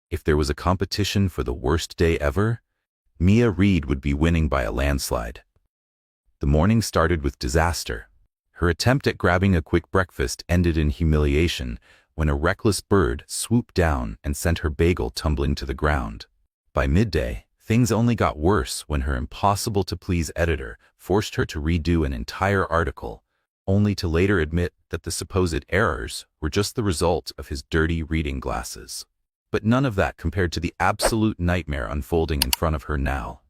If there was a competition for the worst day ever, Mia Reed would be winning by a landslide. The morning started with disaster. Her attempt at grabbing a quick breakfast ended in humiliation when a reckless bird swooped down and sent her bagel tumbling to the ground. By midday, things only got worse when her impossible-to-please editor forced her to redo an entire article, only to later admit that the supposed errors were just the result of his dirty reading glasses. But none of that compared to the absolute nightmare unfolding in front of her now.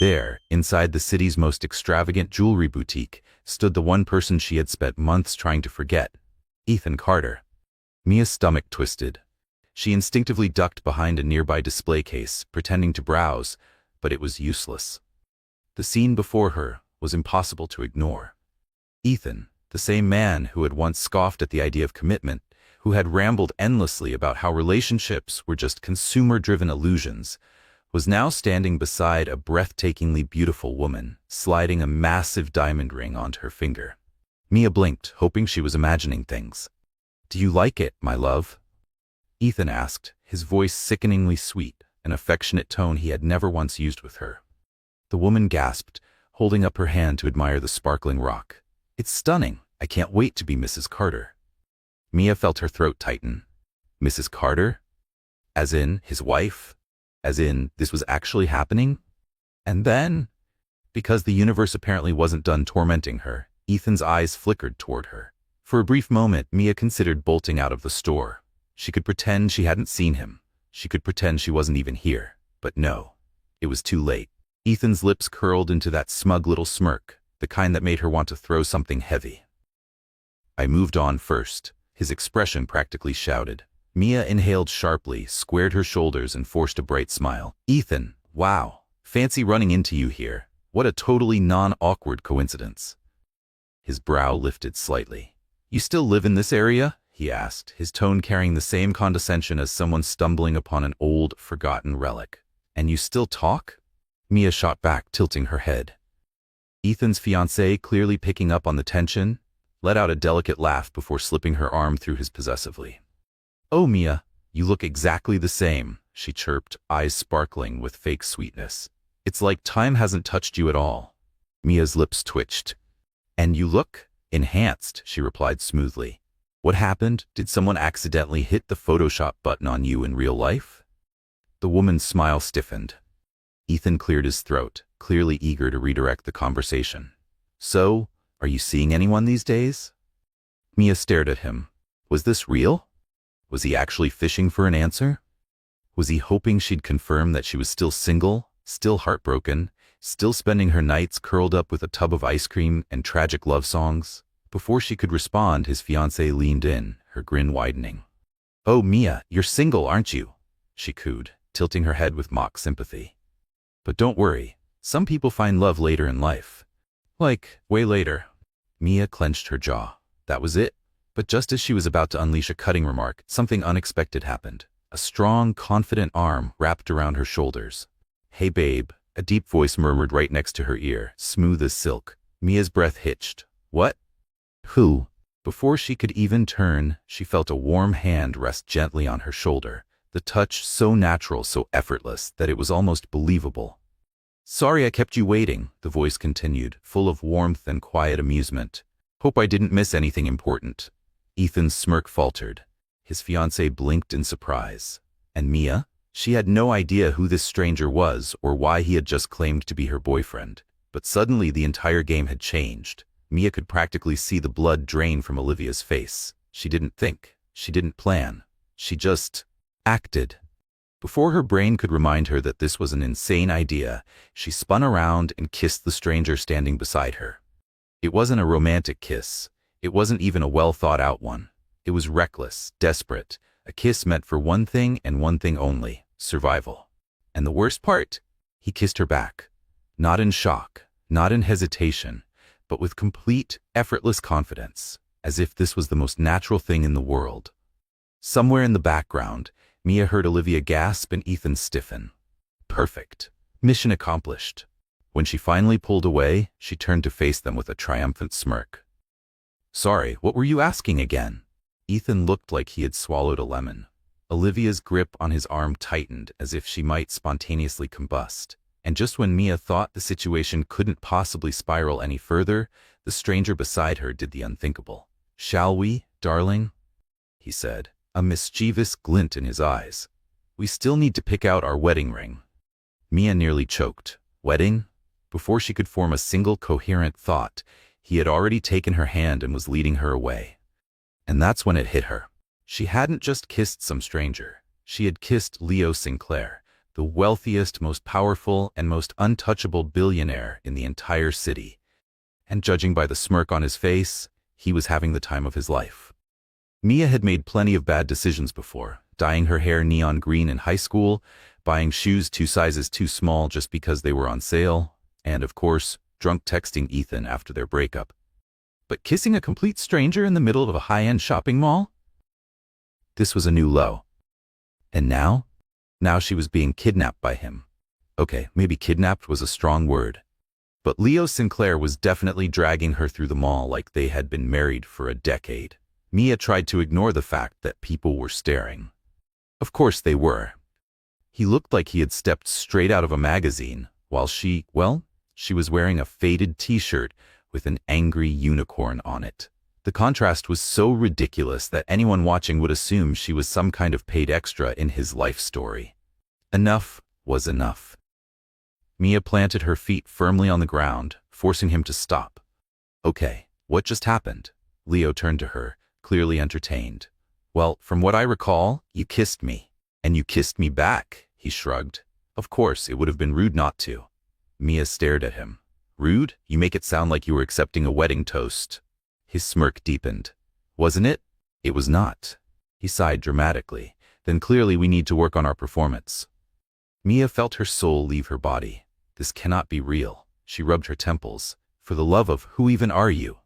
There, inside the city's most extravagant jewelry boutique, stood the one person she had spent months trying to forget, Ethan Carter. Mia's stomach twisted. She instinctively ducked behind a nearby display case, pretending to browse, but it was useless. The scene before her was impossible to ignore. Ethan, the same man who had once scoffed at the idea of commitment, who had rambled endlessly about how relationships were just consumer-driven illusions, was now standing beside a breathtakingly beautiful woman, sliding a massive diamond ring onto her finger. Mia blinked, hoping she was imagining things. "Do you like it, my love?" Ethan asked, his voice sickeningly sweet, an affectionate tone he had never once used with her. The woman gasped, holding up her hand to admire the sparkling rock. "It's stunning. I can't wait to be Mrs. Carter." Mia felt her throat tighten. Mrs. Carter? As in, his wife? As in, this was actually happening? And then, because the universe apparently wasn't done tormenting her, Ethan's eyes flickered toward her. For a brief moment, Mia considered bolting out of the store. She could pretend she hadn't seen him. She could pretend she wasn't even here. But no, it was too late. Ethan's lips curled into that smug little smirk, the kind that made her want to throw something heavy. "I moved on first," his expression practically shouted. Mia inhaled sharply, squared her shoulders, and forced a bright smile. "Ethan, wow, fancy running into you here. What a totally non-awkward coincidence." His brow lifted slightly. "You still live in this area?" he asked, his tone carrying the same condescension as someone stumbling upon an old, forgotten relic. "And you still talk?" Mia shot back, tilting her head. Ethan's fiancée, clearly picking up on the tension, let out a delicate laugh before slipping her arm through his possessively. "Oh, Mia, you look exactly the same," she chirped, eyes sparkling with fake sweetness. "It's like time hasn't touched you at all." Mia's lips twitched. "And you look enhanced," she replied smoothly. "What happened? Did someone accidentally hit the Photoshop button on you in real life?" The woman's smile stiffened. Ethan cleared his throat, clearly eager to redirect the conversation. "So, are you seeing anyone these days?" Mia stared at him. Was this real? Was he actually fishing for an answer? Was he hoping she'd confirm that she was still single, still heartbroken, still spending her nights curled up with a tub of ice cream and tragic love songs? Before she could respond, his fiancée leaned in, her grin widening. "Oh, Mia, you're single, aren't you?" she cooed, tilting her head with mock sympathy. "But don't worry, some people find love later in life. Like, way later." Mia clenched her jaw. That was it. But just as she was about to unleash a cutting remark, something unexpected happened. A strong, confident arm wrapped around her shoulders. "Hey, babe," a deep voice murmured right next to her ear, smooth as silk. Mia's breath hitched. "What? Who?" Before she could even turn, she felt a warm hand rest gently on her shoulder, the touch so natural, so effortless, that it was almost believable. "Sorry I kept you waiting," the voice continued, full of warmth and quiet amusement. "Hope I didn't miss anything important." Ethan's smirk faltered. His fiancée blinked in surprise. And Mia? She had no idea who this stranger was or why he had just claimed to be her boyfriend. But suddenly the entire game had changed. Mia could practically see the blood drain from Olivia's face. She didn't think. She didn't plan. She just acted. Before her brain could remind her that this was an insane idea, she spun around and kissed the stranger standing beside her. It wasn't a romantic kiss. It wasn't even a well-thought-out one. It was reckless, desperate, a kiss meant for one thing and one thing only: survival. And the worst part? He kissed her back. Not in shock, not in hesitation, but with complete, effortless confidence, as if this was the most natural thing in the world. Somewhere in the background, Mia heard Olivia gasp and Ethan stiffen. Perfect. Mission accomplished. When she finally pulled away, she turned to face them with a triumphant smirk. "Sorry, what were you asking again?" Ethan looked like he had swallowed a lemon. Olivia's grip on his arm tightened as if she might spontaneously combust. And just when Mia thought the situation couldn't possibly spiral any further, the stranger beside her did the unthinkable. "Shall we, darling?" he said, a mischievous glint in his eyes. "We still need to pick out our wedding ring." Mia nearly choked. Wedding? Before she could form a single coherent thought, he had already taken her hand and was leading her away. And that's when it hit her. She hadn't just kissed some stranger. She had kissed Leo Sinclair, the wealthiest, most powerful, and most untouchable billionaire in the entire city. And judging by the smirk on his face, he was having the time of his life. Mia had made plenty of bad decisions before, dyeing her hair neon green in high school, buying shoes 2 sizes too small just because they were on sale, and, of course, drunk texting Ethan after their breakup. But kissing a complete stranger in the middle of a high-end shopping mall? This was a new low. And now? Now she was being kidnapped by him. Okay, maybe kidnapped was a strong word. But Leo Sinclair was definitely dragging her through the mall like they had been married for a decade. Mia tried to ignore the fact that people were staring. Of course they were. He looked like he had stepped straight out of a magazine, while she was wearing a faded t-shirt with an angry unicorn on it. The contrast was so ridiculous that anyone watching would assume she was some kind of paid extra in his life story. Enough was enough. Mia planted her feet firmly on the ground, forcing him to stop. "Okay, what just happened?" Leo turned to her, clearly entertained. "Well, from what I recall, you kissed me. And you kissed me back," he shrugged. "Of course, it would have been rude not to." Mia stared at him. "Rude? You make it sound like you were accepting a wedding toast." His smirk deepened. "Wasn't it?" "It was not." He sighed dramatically. "Then clearly we need to work on our performance." Mia felt her soul leave her body. This cannot be real. She rubbed her temples. "For the love of, who even are you?"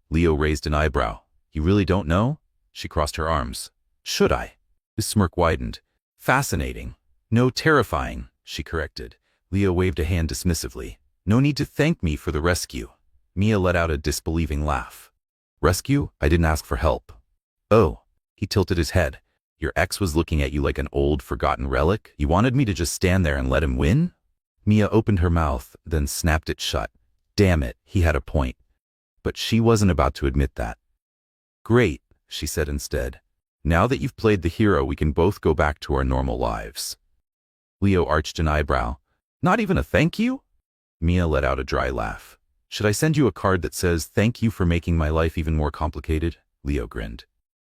Leo raised an eyebrow. "You really don't know?" She crossed her arms. "Should I?" His smirk widened. "Fascinating. No, terrifying," she corrected. Leo waved a hand dismissively. "No need to thank me for the rescue." Mia let out a disbelieving laugh. "Rescue? I didn't ask for help." "Oh." He tilted his head. "Your ex was looking at you like an old, forgotten relic? You wanted me to just stand there and let him win?" Mia opened her mouth, then snapped it shut. Damn it, he had a point. But she wasn't about to admit that. "Great," she said instead. "Now that you've played the hero, we can both go back to our normal lives." Leo arched an eyebrow. "Not even a thank you?" Mia let out a dry laugh. "Should I send you a card that says, 'Thank you for making my life even more complicated'?" Leo grinned.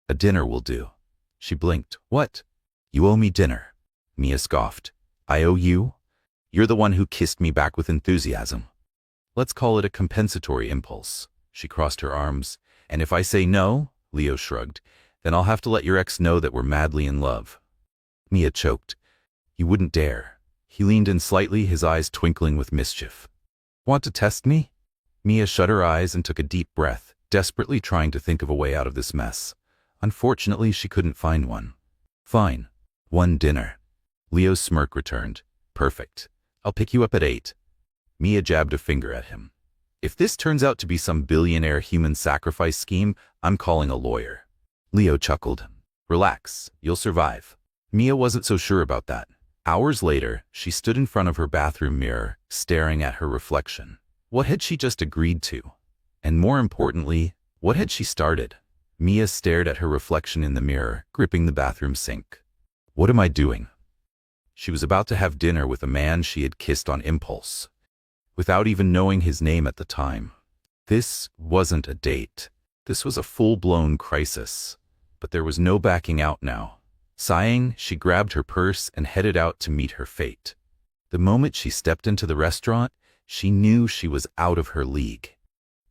"A dinner will do." She blinked. "What?" "You owe me dinner." Mia scoffed. "I owe you? You're the one who kissed me back with enthusiasm." "Let's call it a compensatory impulse." She crossed her arms. "And if I say no," Leo shrugged, "then I'll have to let your ex know that we're madly in love." Mia choked. "You wouldn't dare." He leaned in slightly, his eyes twinkling with mischief. "Want to test me?" Mia shut her eyes and took a deep breath, desperately trying to think of a way out of this mess. Unfortunately, she couldn't find one. "Fine. One dinner." Leo's smirk returned. "Perfect. I'll pick you up at 8. Mia jabbed a finger at him. "If this turns out to be some billionaire human sacrifice scheme, I'm calling a lawyer." Leo chuckled. "Relax. You'll survive." Mia wasn't so sure about that. Hours later, she stood in front of her bathroom mirror, staring at her reflection. What had she just agreed to? And more importantly, what had she started? Mia stared at her reflection in the mirror, gripping the bathroom sink. What am I doing? She was about to have dinner with a man she had kissed on impulse, without even knowing his name at the time. This wasn't a date. This was a full-blown crisis. But there was no backing out now. Sighing, she grabbed her purse and headed out to meet her fate. The moment she stepped into the restaurant, she knew she was out of her league.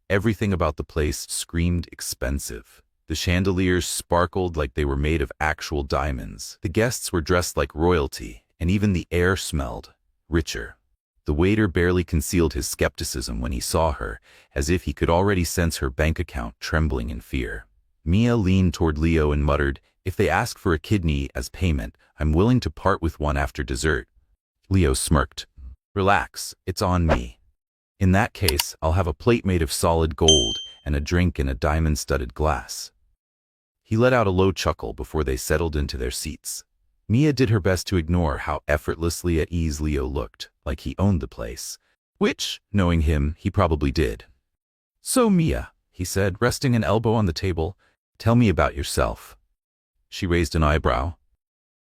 Everything about the place screamed expensive. The chandeliers sparkled like they were made of actual diamonds. The guests were dressed like royalty, and even the air smelled richer. The waiter barely concealed his skepticism when he saw her, as if he could already sense her bank account trembling in fear. Mia leaned toward Leo and muttered, "If they ask for a kidney as payment, I'm willing to part with one after dessert." Leo smirked. "Relax, it's on me. In that case, I'll have a plate made of solid gold and a drink in a diamond-studded glass." He let out a low chuckle before they settled into their seats. Mia did her best to ignore how effortlessly at ease Leo looked, like he owned the place. Which, knowing him, he probably did. "So Mia," he said, resting an elbow on the table, "tell me about yourself." She raised an eyebrow.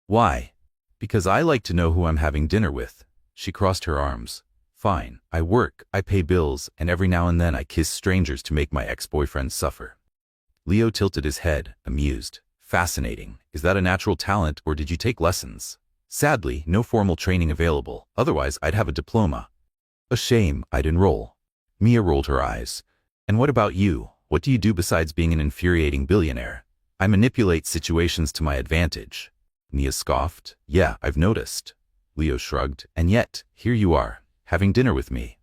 "Why?" "Because I like to know who I'm having dinner with." She crossed her arms. "Fine, I work, I pay bills, and every now and then I kiss strangers to make my ex-boyfriends suffer." Leo tilted his head, amused. "Fascinating. Is that a natural talent, or did you take lessons?" "Sadly, no formal training available. Otherwise, I'd have a diploma." "A shame, I'd enroll." Mia rolled her eyes. "And what about you? What do you do besides being an infuriating billionaire?" "I manipulate situations to my advantage." Mia scoffed. "Yeah, I've noticed." Leo shrugged. "And yet, here you are, having dinner with me."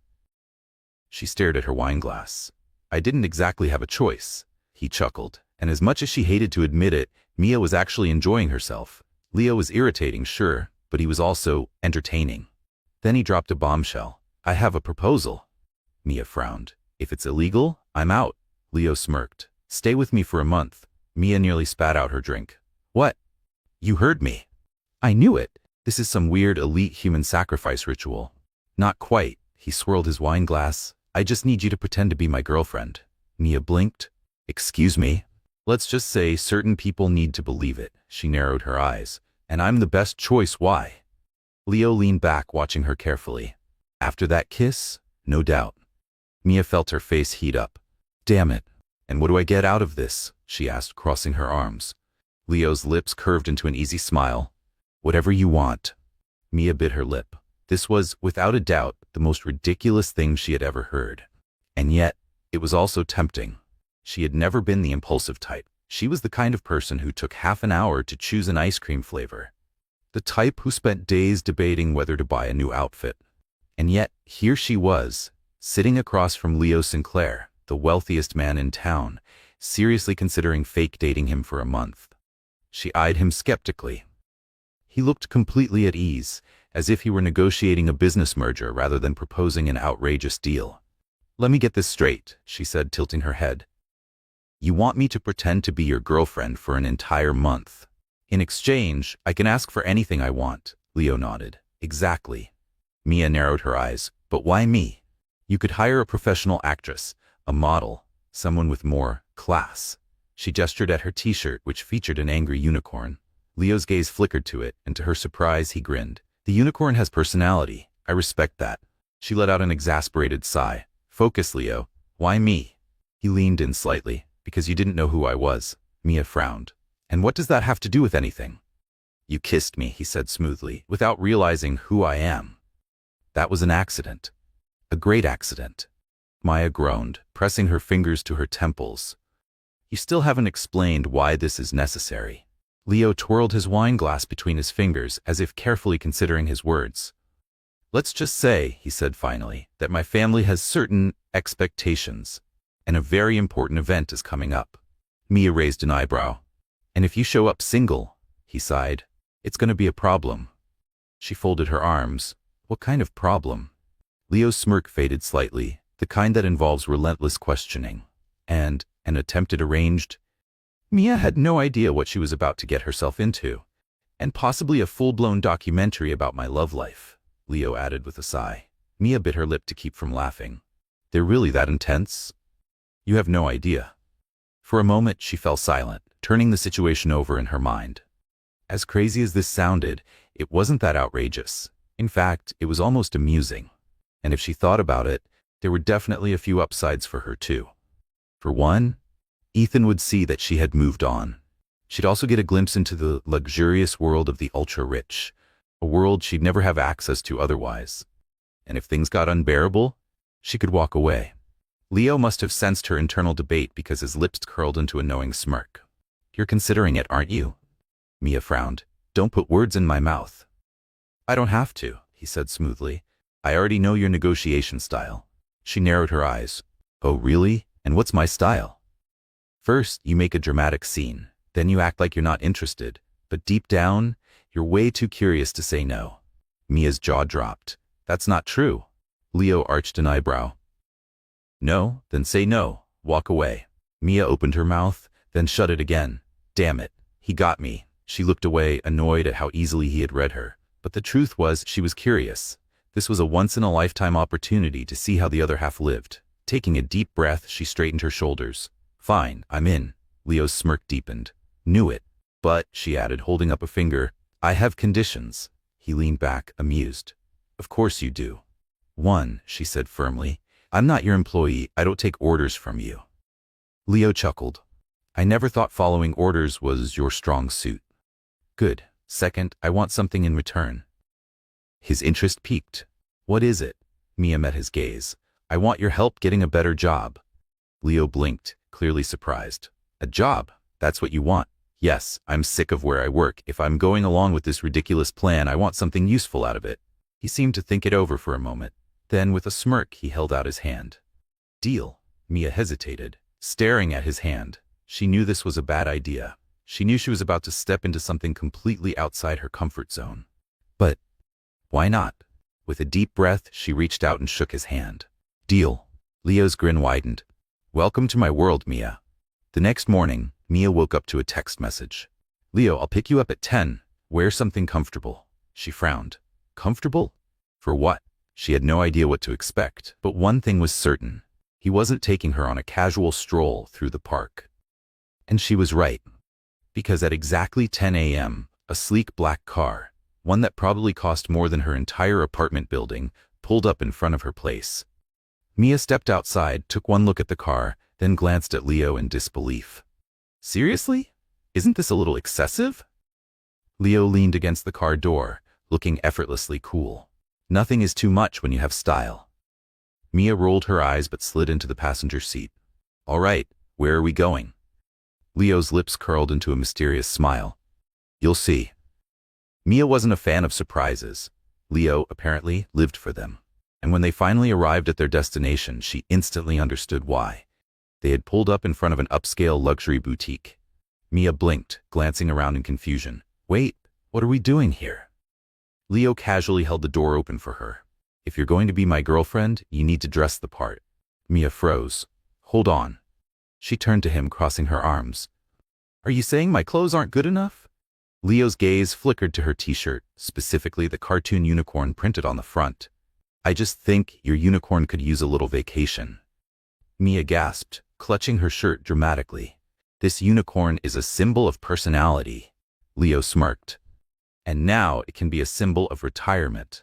She stared at her wineglass. "I didn't exactly have a choice." He chuckled, and as much as she hated to admit it, Mia was actually enjoying herself. Leo was irritating, sure, but he was also entertaining. Then he dropped a bombshell. "I have a proposal." Mia frowned. "If it's illegal, I'm out." Leo smirked. "Stay with me for a month." Mia nearly spat out her drink. "What?" "You heard me." "I knew it. This is some weird elite human sacrifice ritual." "Not quite." He swirled his wine glass. "I just need you to pretend to be my girlfriend." Mia blinked. "Excuse me?" "Let's just say certain people need to believe it." She narrowed her eyes. "And I'm the best choice, why?" Leo leaned back, watching her carefully. "After that kiss? No doubt." Mia felt her face heat up. "Damn it. And what do I get out of this?" she asked, crossing her arms. Leo's lips curved into an easy smile. "Whatever you want." Mia bit her lip. This was, without a doubt, the most ridiculous thing she had ever heard. And yet, it was also tempting. She had never been the impulsive type. She was the kind of person who took half an hour to choose an ice cream flavor. The type who spent days debating whether to buy a new outfit. And yet, here she was, sitting across from Leo Sinclair, the wealthiest man in town, seriously considering fake dating him for a month. She eyed him skeptically. He looked completely at ease, as if he were negotiating a business merger rather than proposing an outrageous deal. "Let me get this straight," she said, tilting her head. "You want me to pretend to be your girlfriend for an entire month. In exchange, I can ask for anything I want." Leo nodded. "Exactly." Mia narrowed her eyes. "But why me? You could hire a professional actress, a model, someone with more class." She gestured at her t-shirt, which featured an angry unicorn. Leo's gaze flickered to it, and to her surprise, he grinned. "The unicorn has personality. I respect that." She let out an exasperated sigh. "Focus, Leo. Why me?" He leaned in slightly. "Because you didn't know who I was." Mia frowned. "And what does that have to do with anything?" "You kissed me," he said smoothly, "without realizing who I am." "That was an accident." "A great accident." Maya groaned, pressing her fingers to her temples. "You still haven't explained why this is necessary." Leo twirled his wine glass between his fingers, as if carefully considering his words. "Let's just say," he said finally, "that my family has certain expectations, and a very important event is coming up." Mia raised an eyebrow. "And if you show up single," he sighed, "it's going to be a problem." She folded her arms. "What kind of problem?" Leo's smirk faded slightly, the kind that involves relentless questioning. "And an attempted arranged—" Mia had no idea what she was about to get herself into. "And possibly a full-blown documentary about my love life," Leo added with a sigh. Mia bit her lip to keep from laughing. "They're really that intense?" "You have no idea." For a moment, she fell silent, turning the situation over in her mind. As crazy as this sounded, it wasn't that outrageous. In fact, it was almost amusing. And if she thought about it, there were definitely a few upsides for her too. For one, Ethan would see that she had moved on. She'd also get a glimpse into the luxurious world of the ultra-rich, a world she'd never have access to otherwise. And if things got unbearable, she could walk away. Leo must have sensed her internal debate because his lips curled into a knowing smirk. "You're considering it, aren't you?" Mia frowned. "Don't put words in my mouth." "I don't have to," he said smoothly. "I already know your negotiation style." She narrowed her eyes. "Oh, really? And what's my style?" "First, you make a dramatic scene. Then you act like you're not interested. But deep down, you're way too curious to say no." Mia's jaw dropped. "That's not true." Leo arched an eyebrow. "No? Then say no. Walk away." Mia opened her mouth, then shut it again. "Damn it. He got me." She looked away, annoyed at how easily he had read her. But the truth was, she was curious. This was a once-in-a-lifetime opportunity to see how the other half lived. Taking a deep breath, she straightened her shoulders. "Fine, I'm in." Leo's smirk deepened. "Knew it. But," she added, holding up a finger, "I have conditions." He leaned back, amused. "Of course you do." "One," she said firmly. "I'm not your employee. I don't take orders from you." Leo chuckled. "I never thought following orders was your strong suit." "Good. Second, I want something in return." His interest piqued. "What is it?" Mia met his gaze. "I want your help getting a better job." Leo blinked, clearly surprised. "A job? That's what you want?" "Yes, I'm sick of where I work. If I'm going along with this ridiculous plan, I want something useful out of it." He seemed to think it over for a moment. Then, with a smirk, he held out his hand. "Deal." Mia hesitated, staring at his hand. She knew this was a bad idea. She knew she was about to step into something completely outside her comfort zone. But why not? With a deep breath, she reached out and shook his hand. "Deal." Leo's grin widened. "Welcome to my world, Mia." The next morning, Mia woke up to a text message. "Leo, I'll pick you up at 10. Wear something comfortable." She frowned. Comfortable? For what? She had no idea what to expect, but one thing was certain. He wasn't taking her on a casual stroll through the park. And she was right. Because at exactly 10 a.m., a sleek black car, one that probably cost more than her entire apartment building, pulled up in front of her place. Mia stepped outside, took one look at the car, then glanced at Leo in disbelief. "Seriously? Isn't this a little excessive?" Leo leaned against the car door, looking effortlessly cool. Nothing is too much when you have style. Mia rolled her eyes but slid into the passenger seat. "All right, where are we going?" Leo's lips curled into a mysterious smile. "You'll see." Mia wasn't a fan of surprises. Leo, apparently, lived for them. And when they finally arrived at their destination, she instantly understood why. They had pulled up in front of an upscale luxury boutique. Mia blinked, glancing around in confusion. "Wait, what are we doing here?" Leo casually held the door open for her. "If you're going to be my girlfriend, you need to dress the part." Mia froze. "Hold on." She turned to him, crossing her arms. "Are you saying my clothes aren't good enough?" Leo's gaze flickered to her t-shirt, specifically the cartoon unicorn printed on the front. "I just think your unicorn could use a little vacation." Mia gasped, clutching her shirt dramatically. "This unicorn is a symbol of personality." Leo smirked. "And now it can be a symbol of retirement."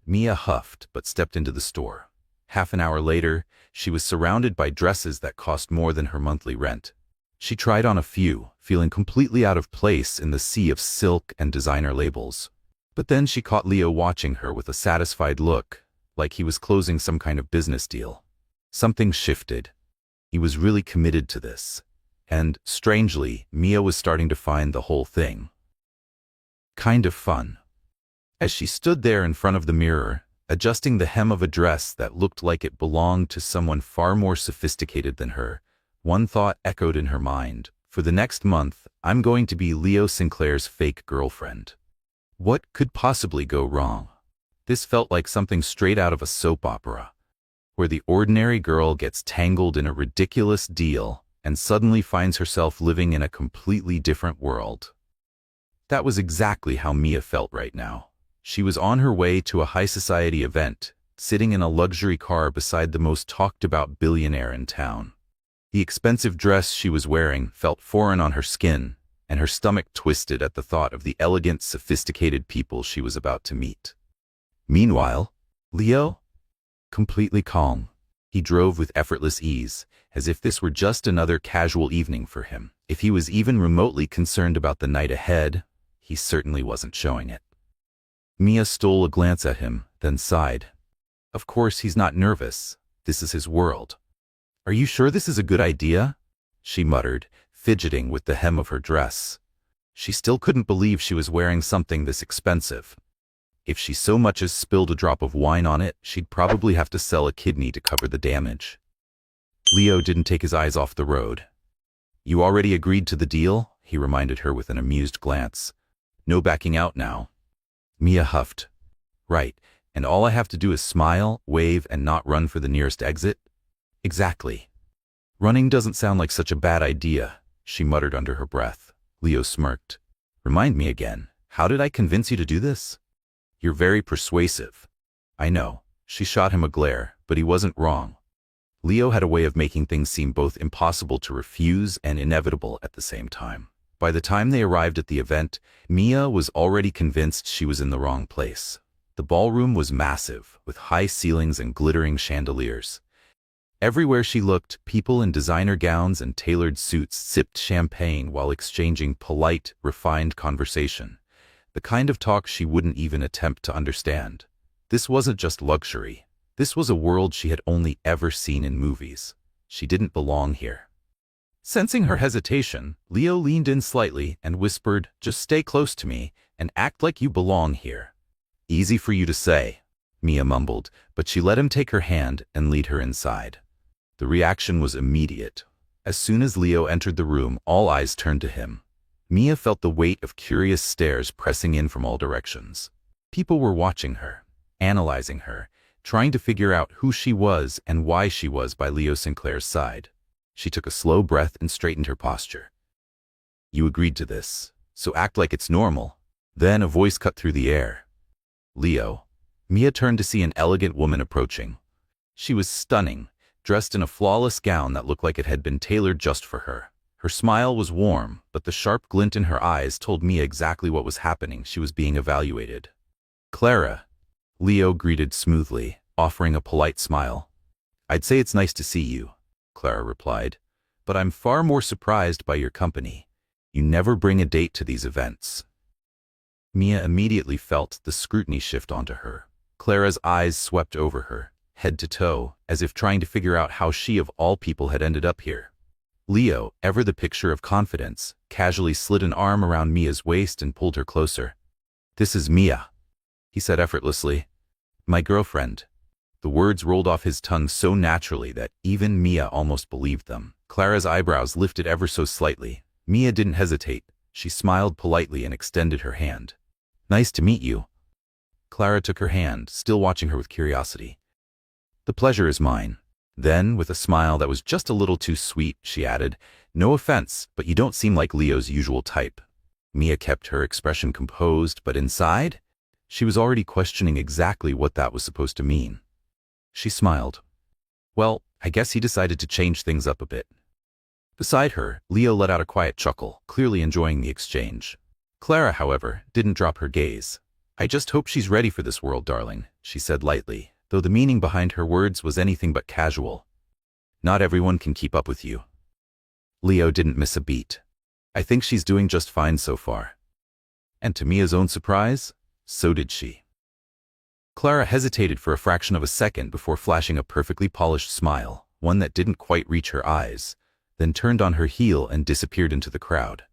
Mia huffed but stepped into the store. Half an hour later, she was surrounded by dresses that cost more than her monthly rent. She tried on a few, feeling completely out of place in the sea of silk and designer labels. But then she caught Leo watching her with a satisfied look, like he was closing some kind of business deal. Something shifted. He was really committed to this. And, strangely, Mia was starting to find the whole thing kind of fun. As she stood there in front of the mirror, adjusting the hem of a dress that looked like it belonged to someone far more sophisticated than her, one thought echoed in her mind. For the next month, I'm going to be Leo Sinclair's fake girlfriend. What could possibly go wrong? This felt like something straight out of a soap opera, where the ordinary girl gets tangled in a ridiculous deal and suddenly finds herself living in a completely different world. That was exactly how Mia felt right now. She was on her way to a high-society event, sitting in a luxury car beside the most talked-about billionaire in town. The expensive dress she was wearing felt foreign on her skin, and her stomach twisted at the thought of the elegant, sophisticated people she was about to meet. Meanwhile, Leo? Completely calm. He drove with effortless ease, as if this were just another casual evening for him. If he was even remotely concerned about the night ahead, he certainly wasn't showing it. Mia stole a glance at him, then sighed. Of course he's not nervous. This is his world. "Are you sure this is a good idea?" she muttered, fidgeting with the hem of her dress. She still couldn't believe she was wearing something this expensive. If she so much as spilled a drop of wine on it, she'd probably have to sell a kidney to cover the damage. Leo didn't take his eyes off the road. "You already agreed to the deal?" he reminded her with an amused glance. "No backing out now." Mia huffed. "Right, and all I have to do is smile, wave, and not run for the nearest exit?" "Exactly." "Running doesn't sound like such a bad idea," she muttered under her breath. Leo smirked. Remind me again, how did I convince you to do this? You're very persuasive. I know. She shot him a glare, but he wasn't wrong. Leo had a way of making things seem both impossible to refuse and inevitable at the same time. By the time they arrived at the event, Mia was already convinced she was in the wrong place. The ballroom was massive, with high ceilings and glittering chandeliers. Everywhere she looked, people in designer gowns and tailored suits sipped champagne while exchanging polite, refined conversation, the kind of talk she wouldn't even attempt to understand. This wasn't just luxury. This was a world she had only ever seen in movies. She didn't belong here. Sensing her hesitation, Leo leaned in slightly and whispered, "Just stay close to me and act like you belong here." "Easy for you to say," Mia mumbled, but she let him take her hand and lead her inside. The reaction was immediate. As soon as Leo entered the room, all eyes turned to him. Mia felt the weight of curious stares pressing in from all directions. People were watching her, analyzing her, trying to figure out who she was and why she was by Leo Sinclair's side. She took a slow breath and straightened her posture. "You agreed to this, so act like it's normal." Then a voice cut through the air. "Leo." Mia turned to see an elegant woman approaching. She was stunning, dressed in a flawless gown that looked like it had been tailored just for her. Her smile was warm, but the sharp glint in her eyes told Mia exactly what was happening. She was being evaluated. "Clara," Leo greeted smoothly, offering a polite smile. "I'd say it's nice to see you," Clara replied, "but I'm far more surprised by your company. You never bring a date to these events." Mia immediately felt the scrutiny shift onto her. Clara's eyes swept over her, head to toe, as if trying to figure out how she of all people had ended up here. Leo, ever the picture of confidence, casually slid an arm around Mia's waist and pulled her closer. "This is Mia," he said effortlessly. "My girlfriend." The words rolled off his tongue so naturally that even Mia almost believed them. Clara's eyebrows lifted ever so slightly. Mia didn't hesitate. She smiled politely and extended her hand. "Nice to meet you." Clara took her hand, still watching her with curiosity. "The pleasure is mine." Then, with a smile that was just a little too sweet, she added, "No offense, but you don't seem like Leo's usual type." Mia kept her expression composed, but inside, she was already questioning exactly what that was supposed to mean. She smiled. "Well, I guess he decided to change things up a bit." Beside her, Leo let out a quiet chuckle, clearly enjoying the exchange. Clara, however, didn't drop her gaze. "I just hope she's ready for this world, darling," she said lightly, though the meaning behind her words was anything but casual. "Not everyone can keep up with you." Leo didn't miss a beat. "I think she's doing just fine so far." And to Mia's own surprise, so did she. Clara hesitated for a fraction of a second before flashing a perfectly polished smile, one that didn't quite reach her eyes, then turned on her heel and disappeared into the crowd.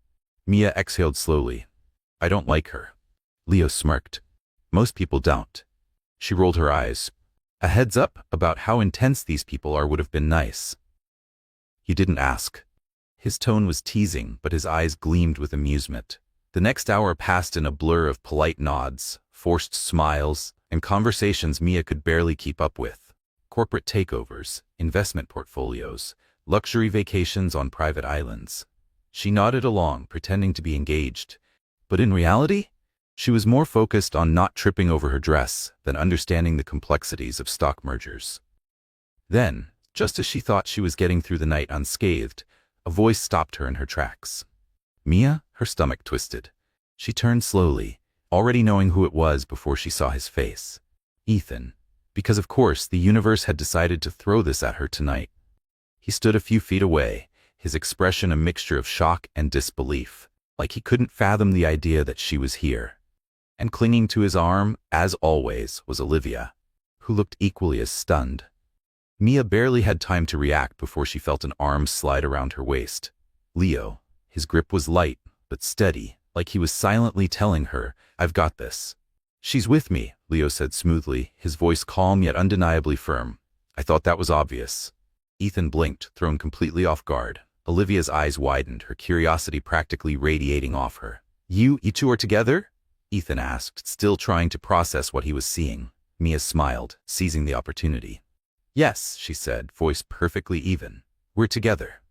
Mia exhaled slowly. "I don't like her." Leo smirked. "Most people don't." She rolled her eyes. "A heads up about how intense these people are would have been nice." "You didn't ask." His tone was teasing, but his eyes gleamed with amusement. The next hour passed in a blur of polite nods, forced smiles, and conversations Mia could barely keep up with. Corporate takeovers, investment portfolios, luxury vacations on private islands. She nodded along, pretending to be engaged. But in reality, she was more focused on not tripping over her dress than understanding the complexities of stock mergers. Then, just as she thought she was getting through the night unscathed, a voice stopped her in her tracks. Mia, her stomach twisted. She turned slowly, already knowing who it was before she saw his face. Ethan. Because of course the universe had decided to throw this at her tonight. He stood a few feet away, his expression a mixture of shock and disbelief, like he couldn't fathom the idea that she was here. And clinging to his arm, as always, was Olivia, who looked equally as stunned. Mia barely had time to react before she felt an arm slide around her waist. Leo. His grip was light, but steady, like he was silently telling her, "I've got this." "She's with me," Leo said smoothly, his voice calm yet undeniably firm. "I thought that was obvious." Ethan blinked, thrown completely off guard. Olivia's eyes widened, her curiosity practically radiating off her. You two are together?" Ethan asked, still trying to process what he was seeing. Mia smiled, seizing the opportunity. "Yes," she said, voice perfectly even. "We're together."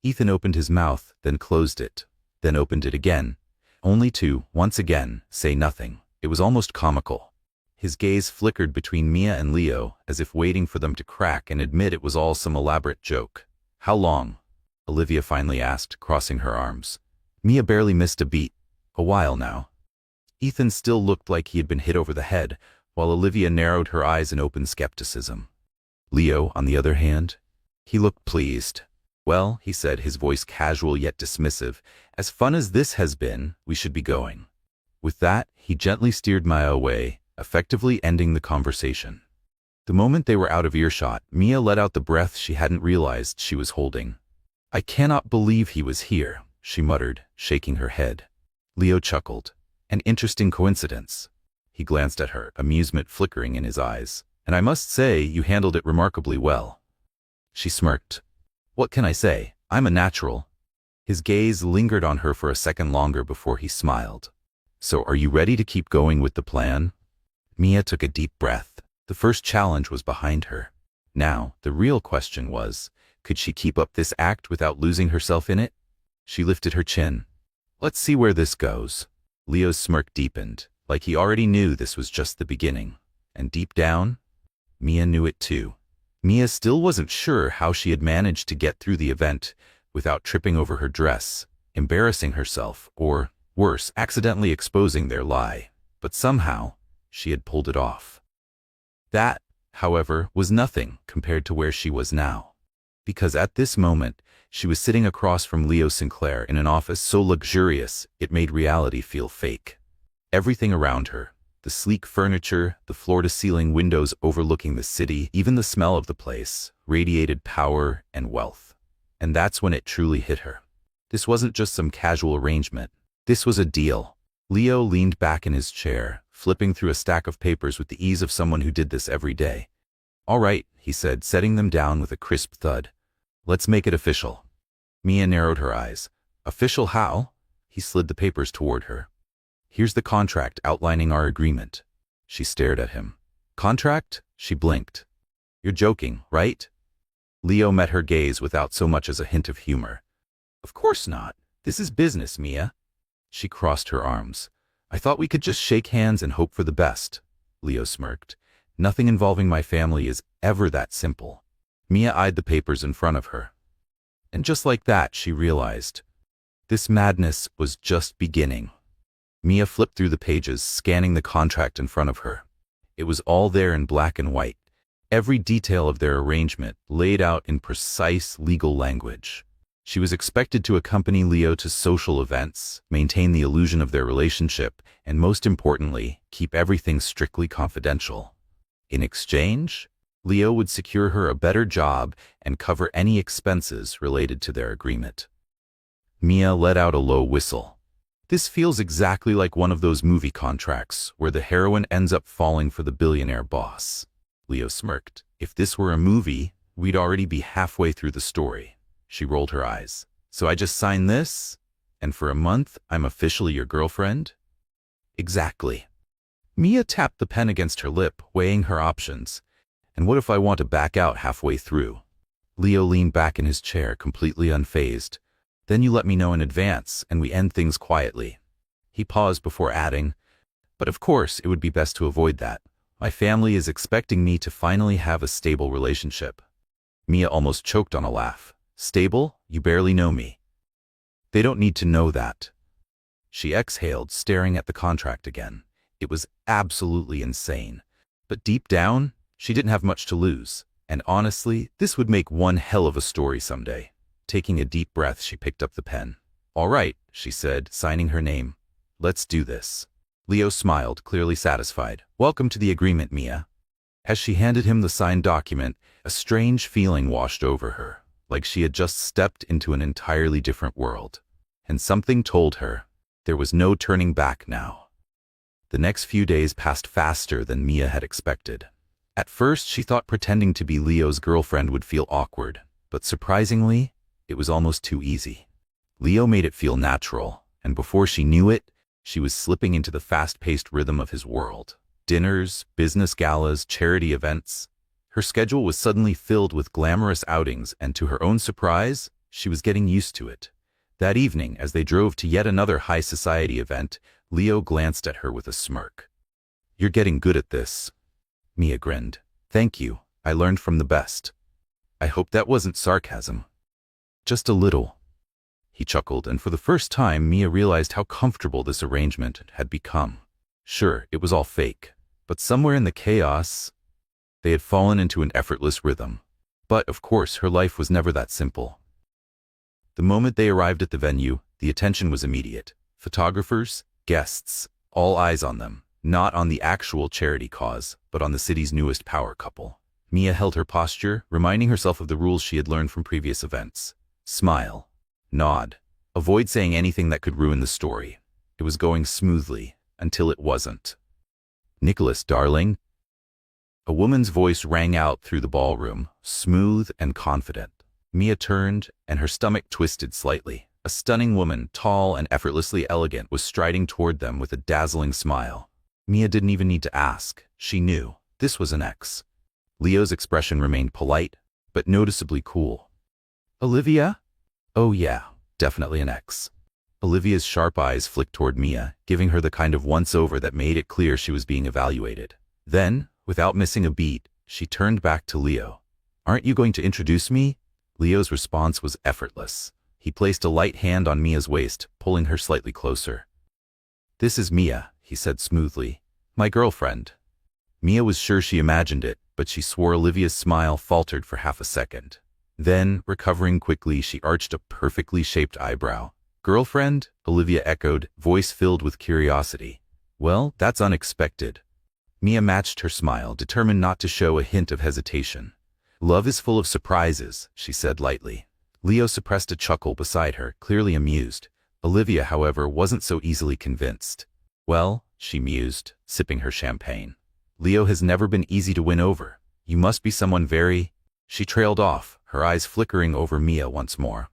Ethan opened his mouth, then closed it, then opened it again, only to, once again, say nothing. It was almost comical. His gaze flickered between Mia and Leo, as if waiting for them to crack and admit it was all some elaborate joke. "How long?" Olivia finally asked, crossing her arms. Mia barely missed a beat. "A while now." Ethan still looked like he had been hit over the head, while Olivia narrowed her eyes in open skepticism. Leo, on the other hand, he looked pleased. "Well," he said, his voice casual yet dismissive, "as fun as this has been, we should be going." With that, he gently steered Mia away, effectively ending the conversation. The moment they were out of earshot, Mia let out the breath she hadn't realized she was holding. "I cannot believe he was here," she muttered, shaking her head. Leo chuckled. "An interesting coincidence." He glanced at her, amusement flickering in his eyes. "And I must say, you handled it remarkably well." She smirked. "What can I say? I'm a natural." His gaze lingered on her for a second longer before he smiled. "So are you ready to keep going with the plan?" Mia took a deep breath. The first challenge was behind her. Now, the real question was, could she keep up this act without losing herself in it? She lifted her chin. "Let's see where this goes." Leo's smirk deepened, like he already knew this was just the beginning. And deep down, Mia knew it too. Mia still wasn't sure how she had managed to get through the event without tripping over her dress, embarrassing herself, or, worse, accidentally exposing their lie. But somehow, she had pulled it off. That, however, was nothing compared to where she was now. Because at this moment, she was sitting across from Leo Sinclair in an office so luxurious it made reality feel fake. Everything around her, the sleek furniture, the floor-to-ceiling windows overlooking the city, even the smell of the place, radiated power and wealth. And that's when it truly hit her. This wasn't just some casual arrangement. This was a deal. Leo leaned back in his chair, flipping through a stack of papers with the ease of someone who did this every day. "All right," he said, setting them down with a crisp thud. "Let's make it official." Mia narrowed her eyes. "Official how?" He slid the papers toward her. "Here's the contract outlining our agreement." She stared at him. "Contract?" She blinked. "You're joking, right?" Leo met her gaze without so much as a hint of humor. "Of course not. This is business, Mia." She crossed her arms. "I thought we could just shake hands and hope for the best." Leo smirked. "Nothing involving my family is ever that simple." Mia eyed the papers in front of her. And just like that, she realized, this madness was just beginning. Mia flipped through the pages, scanning the contract in front of her. It was all there in black and white, every detail of their arrangement laid out in precise legal language. She was expected to accompany Leo to social events, maintain the illusion of their relationship, and most importantly, keep everything strictly confidential. In exchange, Leo would secure her a better job and cover any expenses related to their agreement. Mia let out a low whistle. This feels exactly like one of those movie contracts where the heroine ends up falling for the billionaire boss. Leo smirked. "If this were a movie, we'd already be halfway through the story." She rolled her eyes. "So I just sign this? And for a month, I'm officially your girlfriend?" "Exactly." Mia tapped the pen against her lip, weighing her options. "And what if I want to back out halfway through?" Leo leaned back in his chair, completely unfazed. "Then you let me know in advance, and we end things quietly." He paused before adding, "But of course, it would be best to avoid that. My family is expecting me to finally have a stable relationship." Mia almost choked on a laugh. "Stable? You barely know me." "They don't need to know that." She exhaled, staring at the contract again. It was absolutely insane. But deep down, she didn't have much to lose. And honestly, this would make one hell of a story someday. Taking a deep breath, she picked up the pen. "All right," she said, signing her name. "Let's do this." Leo smiled, clearly satisfied. "Welcome to the agreement, Mia." As she handed him the signed document, a strange feeling washed over her, like she had just stepped into an entirely different world. And something told her there was no turning back now. The next few days passed faster than Mia had expected. At first, she thought pretending to be Leo's girlfriend would feel awkward, but surprisingly, it was almost too easy. Leo made it feel natural, and before she knew it, she was slipping into the fast-paced rhythm of his world. Dinners, business galas, charity events. Her schedule was suddenly filled with glamorous outings, and to her own surprise, she was getting used to it. That evening, as they drove to yet another high society event, Leo glanced at her with a smirk. "You're getting good at this." Mia grinned. "Thank you. I learned from the best." "I hope that wasn't sarcasm." "Just a little." He chuckled, and for the first time Mia realized how comfortable this arrangement had become. Sure, it was all fake, but somewhere in the chaos, they had fallen into an effortless rhythm. But, of course, her life was never that simple. The moment they arrived at the venue, the attention was immediate. Photographers, guests, all eyes on them, not on the actual charity cause, but on the city's newest power couple. Mia held her posture, reminding herself of the rules she had learned from previous events. Smile. Nod. Avoid saying anything that could ruin the story. It was going smoothly, until it wasn't. "Nicholas, darling." A woman's voice rang out through the ballroom, smooth and confident. Mia turned, and her stomach twisted slightly. A stunning woman, tall and effortlessly elegant, was striding toward them with a dazzling smile. Mia didn't even need to ask. She knew. This was an ex. Leo's expression remained polite, but noticeably cool. "Olivia?" "Oh yeah, definitely an ex." Olivia's sharp eyes flicked toward Mia, giving her the kind of once-over that made it clear she was being evaluated. Then, without missing a beat, she turned back to Leo. "Aren't you going to introduce me?" Leo's response was effortless. He placed a light hand on Mia's waist, pulling her slightly closer. "This is Mia," he said smoothly. "My girlfriend." Mia was sure she imagined it, but she swore Olivia's smile faltered for half a second. Then, recovering quickly, she arched a perfectly shaped eyebrow. "Girlfriend?" Olivia echoed, voice filled with curiosity. "Well, that's unexpected." Mia matched her smile, determined not to show a hint of hesitation. "Love is full of surprises," she said lightly. Leo suppressed a chuckle beside her, clearly amused. Olivia, however, wasn't so easily convinced. "Well," she mused, sipping her champagne, "Leo has never been easy to win over. You must be someone very—" She trailed off, her eyes flickering over Mia once more.